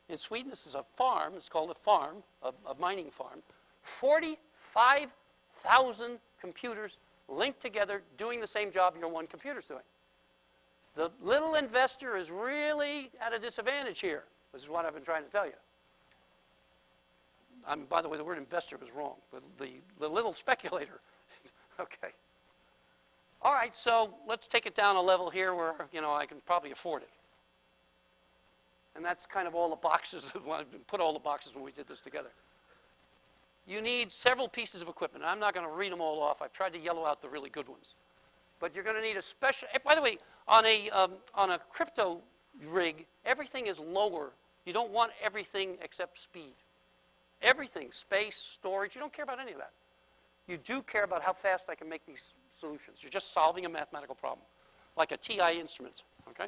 In Sweden, this is a farm. It's called a farm, a mining farm. 45,000 computers linked together doing the same job your one computer's doing. The little investor is really at a disadvantage here. This is what I've been trying to tell you. By the way, the word investor was wrong, but the little speculator. Okay. All right, so let's take it down a level here where, I can probably afford it. And that's kind of all the boxes. I put all the boxes when we did this together. You need several pieces of equipment. I'm not going to read them all off. I've tried to yellow out the really good ones. But you're going to need a special. By the way, on a crypto rig, everything is lower. You don't want everything except speed. Everything, space, storage. You don't care about any of that. You do care about how fast I can make these solutions. You're just solving a mathematical problem, like a TI instrument. Okay.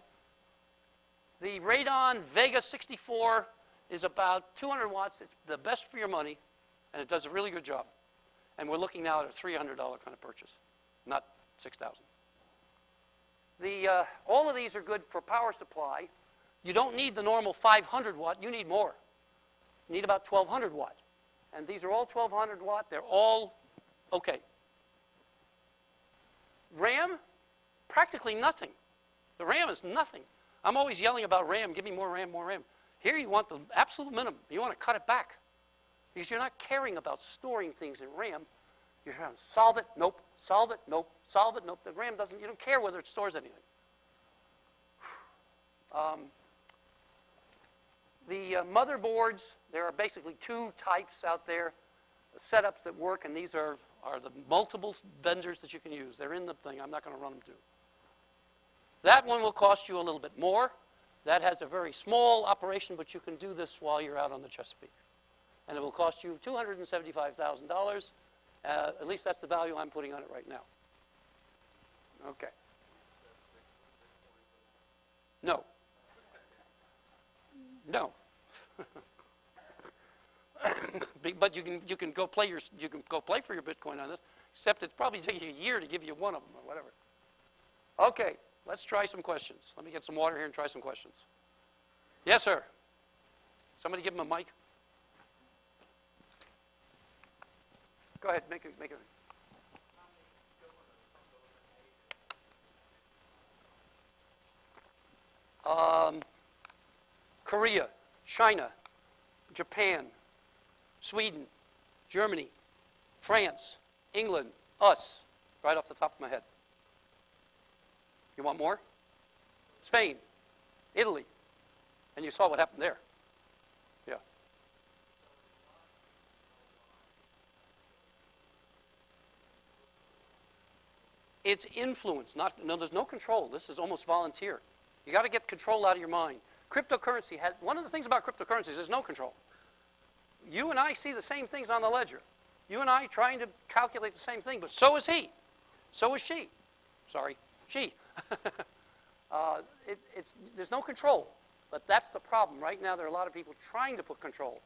The Radon Vega 64 is about 200 watts. It's the best for your money, and it does a really good job. And we're looking now at a $300 kind of purchase, not $6,000. All of these are good for power supply. You don't need the normal 500 watt. You need more. You need about 1,200 watt. And these are all 1,200 watt. They're all okay. RAM, practically nothing. The RAM is nothing. I'm always yelling about RAM. Give me more RAM, more RAM. Here you want the absolute minimum. You want to cut it back because you're not caring about storing things in RAM. You're trying to solve it, nope. Solve it, nope. Solve it, nope. The RAM doesn't. You don't care whether it stores anything. The motherboards, there are basically 2 types out there, setups that work, and these are the multiple vendors that you can use. They're in the thing. I'm not going to run them through. That one will cost you a little bit more. That has a very small operation, but you can do this while you're out on the Chesapeake. And it will cost you $275,000. At least that's the value I'm putting on it right now. Okay. No. No. But you can go play for your Bitcoin on this. Except it's probably taking a year to give you one of them or whatever. Okay. Let's try some questions. Let me get some water here and try some questions. Yes, sir. Somebody give him a mic. Go ahead, make it. Korea, China, Japan, Sweden, Germany, France, England, us, right off the top of my head. You want more? Spain, Italy, and you saw what happened there. Yeah. It's influence, there's no control. This is almost volunteer. You got to get control out of your mind. Cryptocurrency has, one of the things about cryptocurrencies is no control. You and I see the same things on the ledger. You and I trying to calculate the same thing, but so is he. So is she. Sorry, she. There's no control, but that's the problem. Right now, there are a lot of people trying to put control.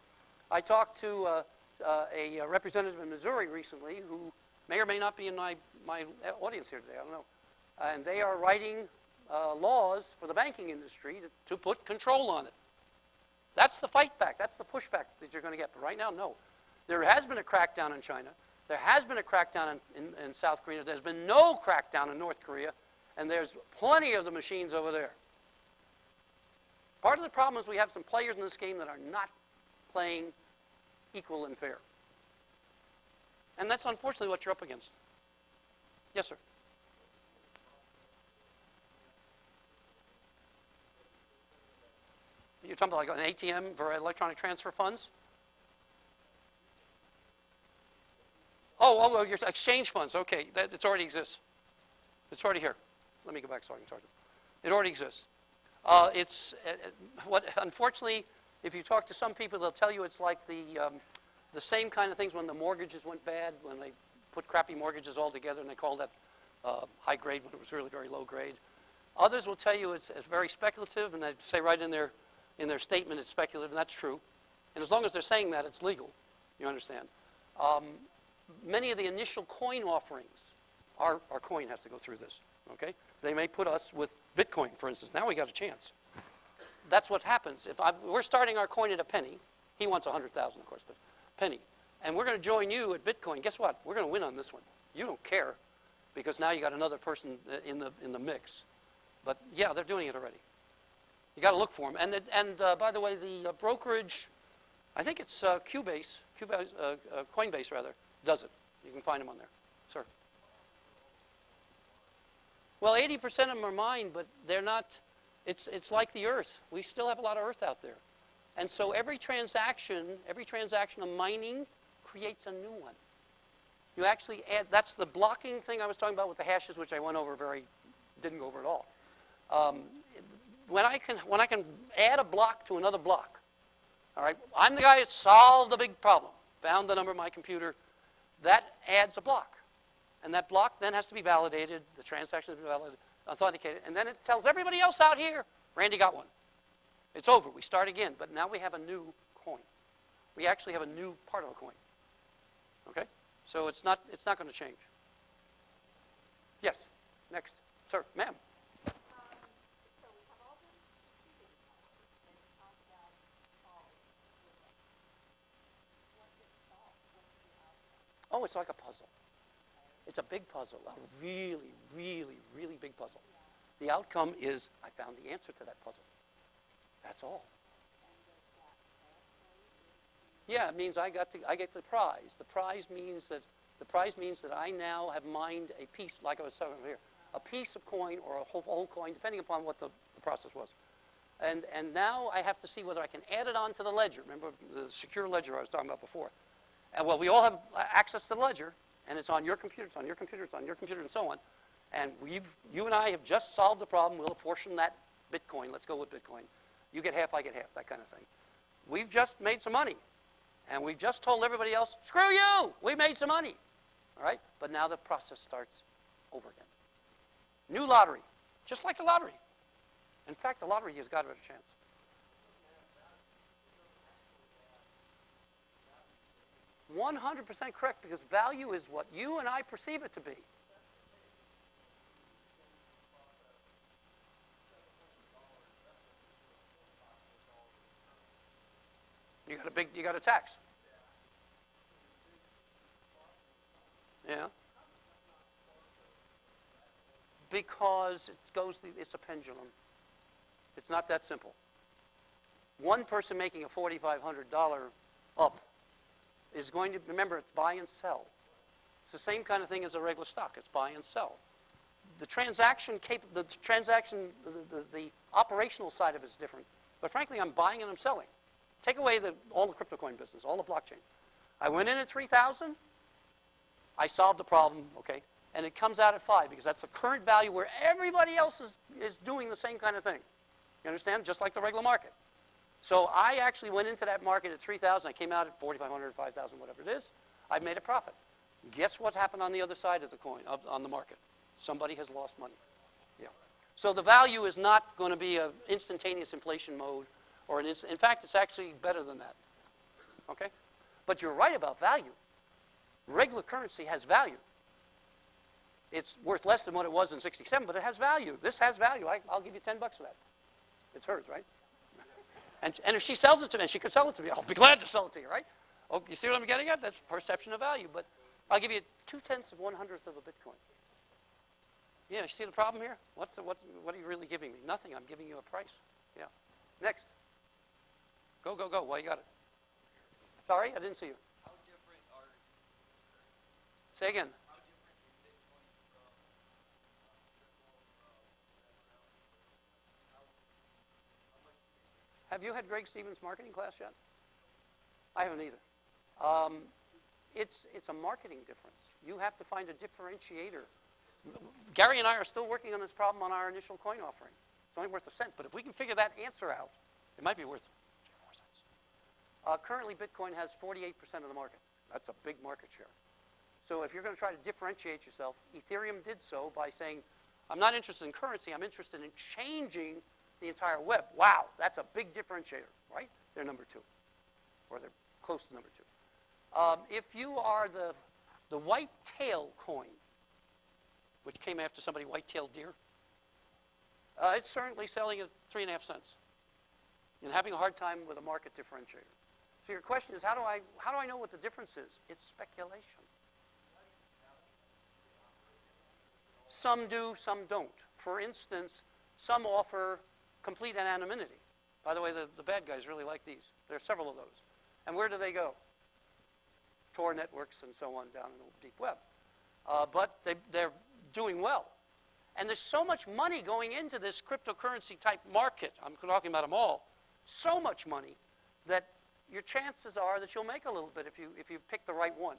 I talked to a representative in Missouri recently who may or may not be in my audience here today, I don't know. And they are writing laws for the banking industry to put control on it. That's the fight back. That's the pushback that you're going to get. But right now, no. There has been a crackdown in China. There has been a crackdown in South Korea. There's been no crackdown in North Korea. And there's plenty of the machines over there. Part of the problem is we have some players in this game that are not playing equal and fair. And that's unfortunately what you're up against. Yes, sir. You're talking about like an ATM for electronic transfer funds? Oh, your exchange funds. Okay, it already exists. It's already here. Let me go back so I can talk to you. It already exists. Unfortunately, if you talk to some people, they'll tell you it's like the same kind of things when the mortgages went bad, when they put crappy mortgages all together and they called that high grade when it was really very low grade. Others will tell you it's very speculative, and they say right in their statement it's speculative, and that's true. And as long as they're saying that, it's legal. You understand? Many of the initial coin offerings, our coin has to go through this. Okay? They may put us with Bitcoin, for instance. Now we got a chance. That's what happens. We're starting our coin at a penny. He wants 100,000, of course, but penny. And we're going to join you at Bitcoin. Guess what? We're going to win on this one. You don't care, because now you got another person in the mix. But yeah, they're doing it already. You got to look for them. And by the way, the brokerage, I think it's Coinbase rather, does it. You can find them on there, sir. Well, 80% of them are mine, but they're not. It's like the Earth. We still have a lot of Earth out there, and so every transaction of mining creates a new one. You actually add. That's the blocking thing I was talking about with the hashes, which I went over didn't go over at all. When I can add a block to another block, all right. I'm the guy that solved the big problem, found the number in my computer. That adds a block. And that block then has to be validated, the transaction has to be validated, authenticated, and then it tells everybody else out here, Randy got one. It's over, we start again, but now we have a new coin. We actually have a new part of a coin. Okay? So it's not going to change. Yes, next. Sir, ma'am. Oh, it's like a puzzle. It's a big puzzle, a really, really, really big puzzle. The outcome is I found the answer to that puzzle. That's all. Yeah, it means I get the prize. The prize means that I now have mined a piece, like I was talking about here, a piece of coin or a whole coin, depending upon what the process was. And now I have to see whether I can add it onto the ledger. Remember the secure ledger I was talking about before. And well, we all have access to the ledger. And it's on your computer, it's on your computer, it's on your computer, and so on. And you and I have just solved the problem. We'll apportion that Bitcoin. Let's go with Bitcoin. You get half, I get half, that kind of thing. We've just made some money. And we've just told everybody else, screw you, we made some money. All right? But now the process starts over again. New lottery, just like the lottery. In fact, the lottery has got a chance. "100% correct, because value is what you and I perceive it to be." You got a tax. Yeah. Because it's a pendulum. It's not that simple. One person making a $4,500 up is going to, remember, it's buy and sell. It's the same kind of thing as a regular stock. It's buy and sell. The operational side of it is different. But frankly, I'm buying and I'm selling. Take away all the crypto coin business, all the blockchain. I went in at 3,000. I solved the problem, okay? And it comes out at 5 because that's the current value where everybody else is doing the same kind of thing. You understand? Just like the regular market. So I actually went into that market at 3,000. I came out at 4,500, 5,000, whatever it is. I made a profit. Guess what's happened on the other side of the coin, on the market? Somebody has lost money. Yeah. So the value is not going to be an instantaneous inflation mode, or in fact, it's actually better than that. Okay? But you're right about value. Regular currency has value. It's worth less than what it was in '67, but it has value. This has value. I'll give you $10 for that. It's hers, right? And if she sells it to me, and she could sell it to me, I'll be glad to sell it to you, right? Oh, you see what I'm getting at? That's perception of value. But I'll give you 0.2 of a Bitcoin. Yeah, you see the problem here? What are you really giving me? Nothing. I'm giving you a price. Yeah. Next. Go, go, go. Well, you got it. Sorry, I didn't see you.
How different are
Say again.
how different is Bitcoin from how much do they differ?
Have you had Greg Stevens' marketing class yet? I haven't either. It's a marketing difference. You have to find a differentiator. Gary and I are still working on this problem on our initial coin offering. It's only worth $0.01, but if we can figure that answer out, it might be worth 4 cents. Currently, Bitcoin has 48% of the market. That's a big market share. So if you're going to try to differentiate yourself, Ethereum did so by saying, I'm not interested in currency, I'm interested in changing the entire web. Wow, that's a big differentiator, right? They're number 2, or they're close to number 2. If you are the white-tail coin, which came after somebody white-tailed deer, it's certainly selling at 3.5 cents and having a hard time with a market differentiator. So your question is, how do I know what the difference is? It's speculation. Some do, some don't. For instance, some offer complete anonymity. By the way, the bad guys really like these. There are several of those. And where do they go? Tor networks and so on down in the deep web. But they're doing well. And there's so much money going into this cryptocurrency type market. I'm talking about them all. So much money that your chances are that you'll make a little bit if you pick the right one.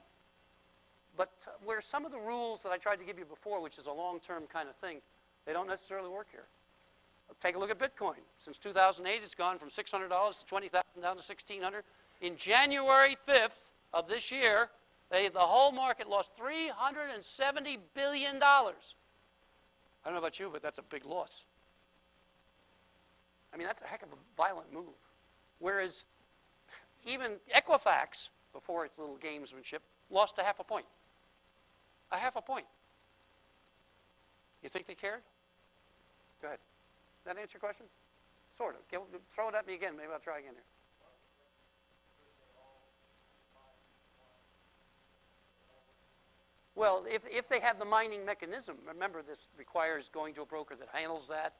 But where some of the rules that I tried to give you before, which is a long-term kind of thing, they don't necessarily work here. Take a look at Bitcoin. Since 2008, it's gone from $600 to $20,000 down to $1,600. In January 5th of this year, the whole market lost $370 billion. I don't know about you, but that's a big loss. I mean, that's a heck of a violent move. Whereas even Equifax, before its little gamesmanship, lost 0.5 point. 0.5 point. You think they cared? Go ahead. That answer your question? Sort of. Throw it at me again. Maybe I'll try again here. Well, if they have the mining mechanism, remember this requires going to a broker that handles that.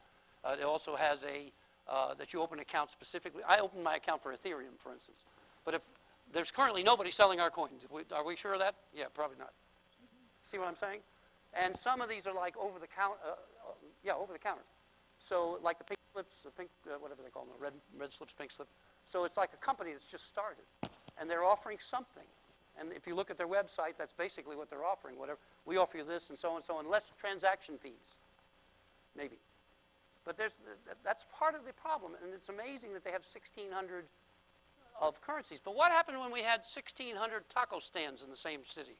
It also has that you open an account specifically. I opened my account for Ethereum, for instance. But if there's currently nobody selling our coins, are we sure of that? Yeah, probably not. See what I'm saying? And some of these are like over the counter. Over the counter. So like the pink slips, whatever they call them, red slips, pink slip. So it's like a company that's just started, and they're offering something. And if you look at their website, that's basically what they're offering. Whatever we offer you this and so on, less transaction fees, maybe. But that's part of the problem, and it's amazing that they have 1,600 of currencies. But what happened when we had 1,600 taco stands in the same city?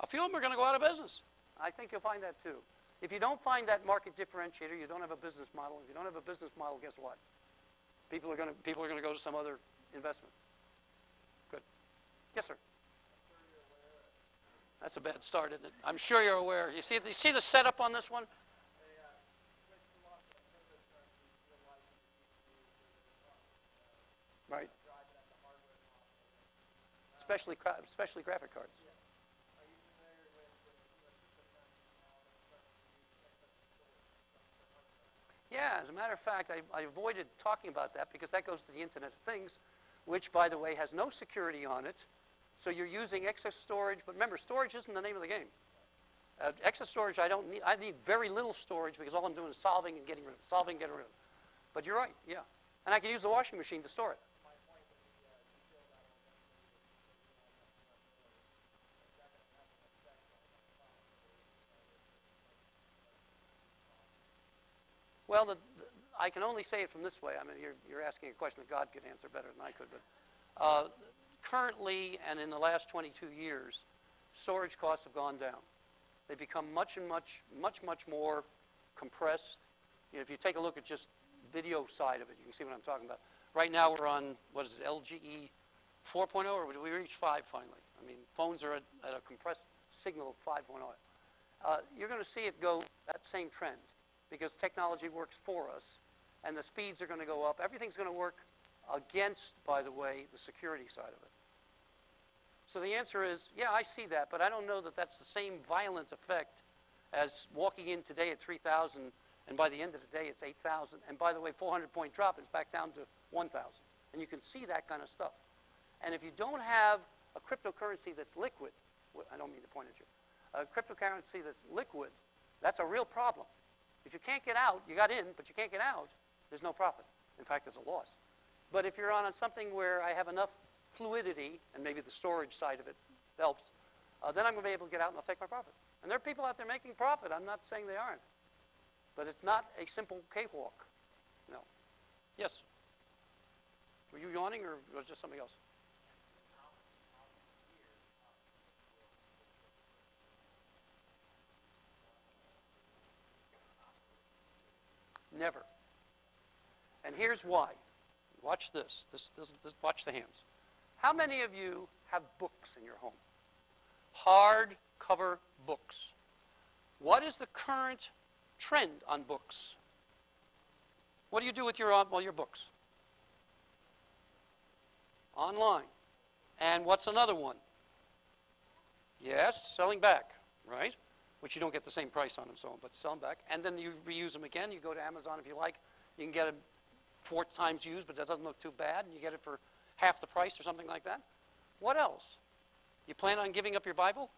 A few of them are going to go out of business. I think you'll find that too. If you don't find that market differentiator, you don't have a business model. If you don't have a business model, guess what? People are going to go to some other investment. Good. Yes, sir. That's a bad start, isn't it? I'm sure you're aware. You see the setup on this one? Right. Especially graphic cards. Yeah, as a matter of fact, I avoided talking about that because that goes to the Internet of Things, which, by the way, has no security on it. So you're using excess storage, but remember, storage isn't the name of the game. Excess storage, I don't need. I need very little storage because all I'm doing is solving and getting rid of it, solving and getting rid of it. But you're right, yeah. And I can use the washing machine to store it. Well, I can only say it from this way. I mean, you're asking a question that God could answer better than I could. But currently, and in the last 22 years, storage costs have gone down. They become much more compressed. You know, if you take a look at just video side of it, you can see what I'm talking about. Right now, we're on what is it, LGE 4.0, or did we reach 5 finally? I mean, phones are at a compressed signal of 5.0. You're going to see it go that same trend, because technology works for us, and the speeds are going to go up. Everything's going to work against, by the way, the security side of it. So the answer is, yeah, I see that, but I don't know that that's the same violent effect as walking in today at 3,000, and by the end of the day, it's 8,000. And by the way, 400-point drop, it's back down to 1,000. And you can see that kind of stuff. And if you don't have a cryptocurrency that's liquid, I don't mean to point at you, a cryptocurrency that's liquid, that's a real problem. If you can't get out, you got in, but you can't get out, there's no profit. In fact, there's a loss. But if you're on something where I have enough fluidity, and maybe the storage side of it helps, then I'm going to be able to get out and I'll take my profit. And there are people out there making profit. I'm not saying they aren't. But it's not a simple cakewalk. No. Yes? Were you yawning, or was it just something else? Never. And here's why. Watch this. Watch the hands. How many of you have books in your home? Hardcover books. What is the current trend on books? What do you do with your books? Online. And what's another one? Yes, selling back, right? Which you don't get the same price on them, so on, but sell them back. And then you reuse them again. You go to Amazon if you like. You can get them 4 times used, but that doesn't look too bad. And you get it for half the price or something like that. What else? You plan on giving up your Bible?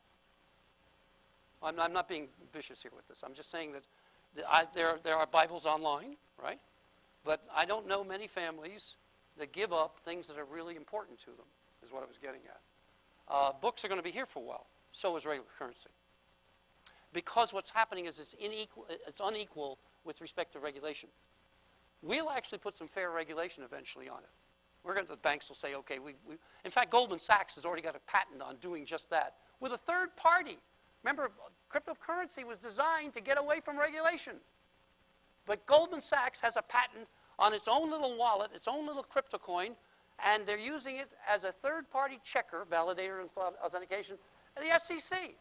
I'm not being vicious here with this. I'm just saying that there are Bibles online, right? But I don't know many families that give up things that are really important to them, is what I was getting at. Books are going to be here for a while. So is regular currency. Because what's happening is it's unequal with respect to regulation. We'll actually put some fair regulation eventually on it. The banks will say, okay, in fact, Goldman Sachs has already got a patent on doing just that with a third party. Remember, cryptocurrency was designed to get away from regulation. But Goldman Sachs has a patent on its own little wallet, its own little crypto coin, and they're using it as a third-party checker, validator and authentication, at the SEC.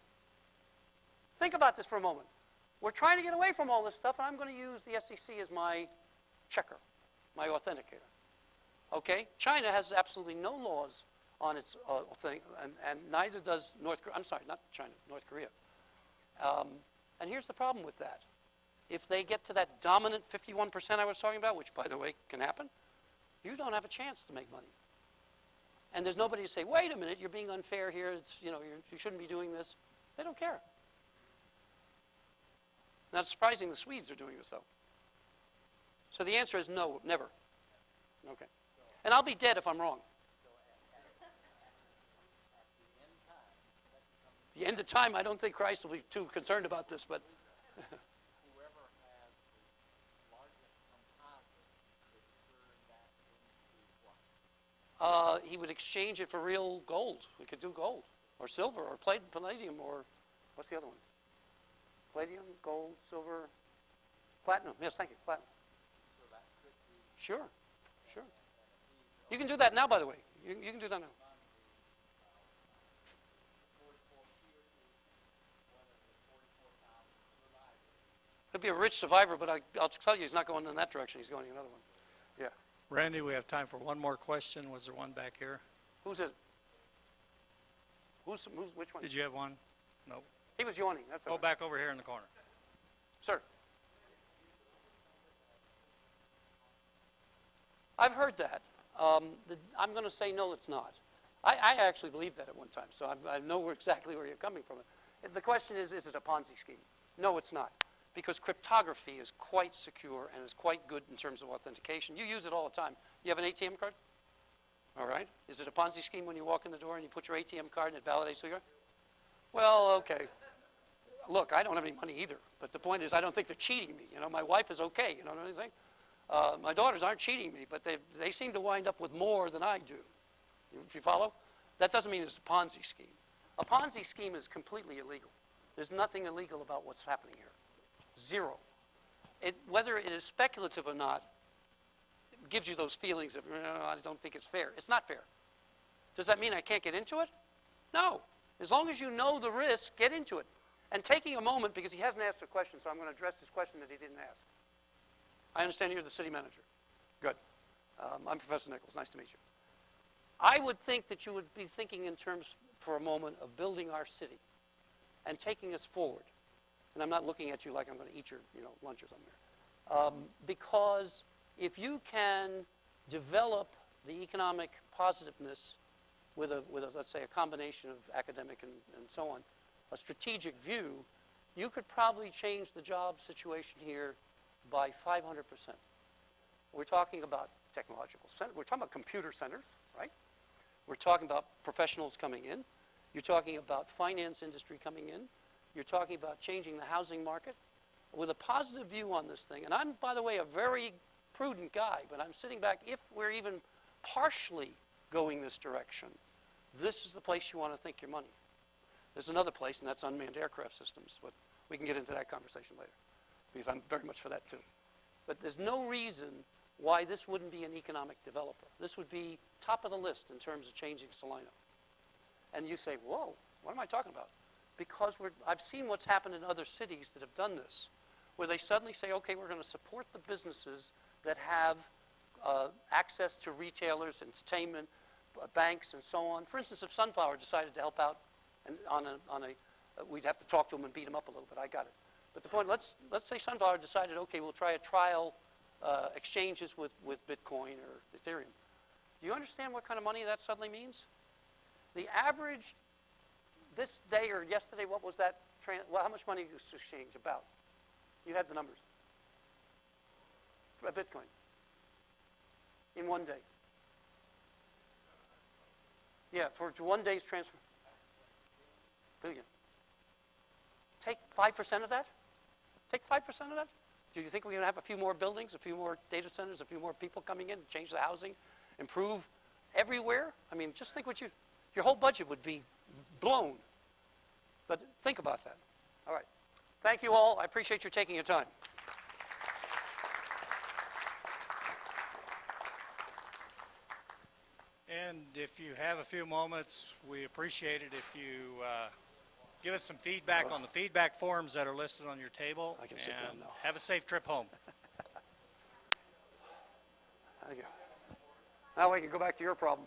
Think about this for a moment. We're trying to get away from all this stuff, and I'm going to use the SEC as my checker, my authenticator. Okay? China has absolutely no laws on its thing, and neither does North Korea. I'm sorry, not China, North Korea. And here's the problem with that. If they get to that dominant 51% I was talking about, which, by the way, can happen, you don't have a chance to make money. And there's nobody to say, wait a minute, you're being unfair here. You shouldn't be doing this. They don't care. Now, it's surprising the Swedes are doing this, though. So the answer is no, never. Okay. And I'll be dead if I'm wrong. The end of time, I don't think Christ will be too concerned about this, but...
Whoever has the largest composite would turn that into what?
he would exchange it for real gold. We could do gold, or silver, or palladium, or... What's the other one? Palladium, gold, silver, platinum. Yes, thank you, platinum.
So that could be
Sure, sure. You can do that now, by the way. You can do that now. He'll be a rich survivor, but I'll tell you, he's not going in that direction. He's going in another one. Yeah.
Randy, we have time for one more question. Was there one back here?
Who's it? Which one?
Did you have one? No.
He was yawning. That's all
Go
right.
back over here in the corner.
Sir. I've heard that. I'm going to say no, it's not. I actually believed that at one time, so I know exactly where you're coming from. The question is it a Ponzi scheme? No, it's not, because cryptography is quite secure and is quite good in terms of authentication. You use it all the time. You have an ATM card? All right. Is it a Ponzi scheme when you walk in the door and you put your ATM card and it validates who you are? Well, okay. Look, I don't have any money either, but the point is I don't think they're cheating me. You know, my wife is okay, you know what I'm saying? My daughters aren't cheating me, but they seem to wind up with more than I do. If you follow? That doesn't mean it's a Ponzi scheme. A Ponzi scheme is completely illegal. There's nothing illegal about what's happening here. Zero. Whether it is speculative or not gives you those feelings of, I don't think it's fair. It's not fair. Does that mean I can't get into it? No. As long as you know the risk, get into it. And taking a moment, because he hasn't asked a question, so I'm going to address this question that he didn't ask. I understand you're the city manager. Good. I'm Professor Nichols. Nice to meet you. I would think that you would be thinking in terms, for a moment, of building our city and taking us forward. And I'm not looking at you like I'm going to eat your lunch or something. Because if you can develop the economic positiveness with let's say, a combination of academic and so on, a strategic view, you could probably change the job situation here by 500%. We're talking about technological centers. We're talking about computer centers, right? We're talking about professionals coming in. You're talking about finance industry coming in. You're talking about changing the housing market with a positive view on this thing. And I'm, by the way, a very prudent guy, but I'm sitting back. If we're even partially going this direction, this is the place you want to think your money. There's another place, and that's unmanned aircraft systems, but we can get into that conversation later, because I'm very much for that too. But there's no reason why this wouldn't be an economic developer. This would be top of the list in terms of changing Salino. And you say, whoa, what am I talking about? Because I've seen what's happened in other cities that have done this, where they suddenly say, okay, we're going to support the businesses that have access to retailers, entertainment, banks, and so on. For instance, if Sunflower decided to help out we'd have to talk to them and beat them up a little bit. I got it. But the point, let's say Sunflower decided, okay, we'll try a trial exchanges with Bitcoin or Ethereum. Do you understand what kind of money that suddenly means? The average this day or yesterday, what was that? How much money was exchanged about? You had the numbers. A Bitcoin. In one day. Yeah, for 1 day's transfer. Billion. Take 5% of that? Take 5% of that? Do you think we're going to have a few more buildings, a few more data centers, a few more people coming in, change the housing, improve everywhere? I mean, just think what your whole budget would be blown. But think about that. All right. Thank you all. I appreciate your taking your time.
And if you have a few moments, we appreciate it if you give us some feedback on the feedback forms that are listed on your table.
I can sit down now.
Have a safe trip home.
Thank you. Now we can go back to your problem.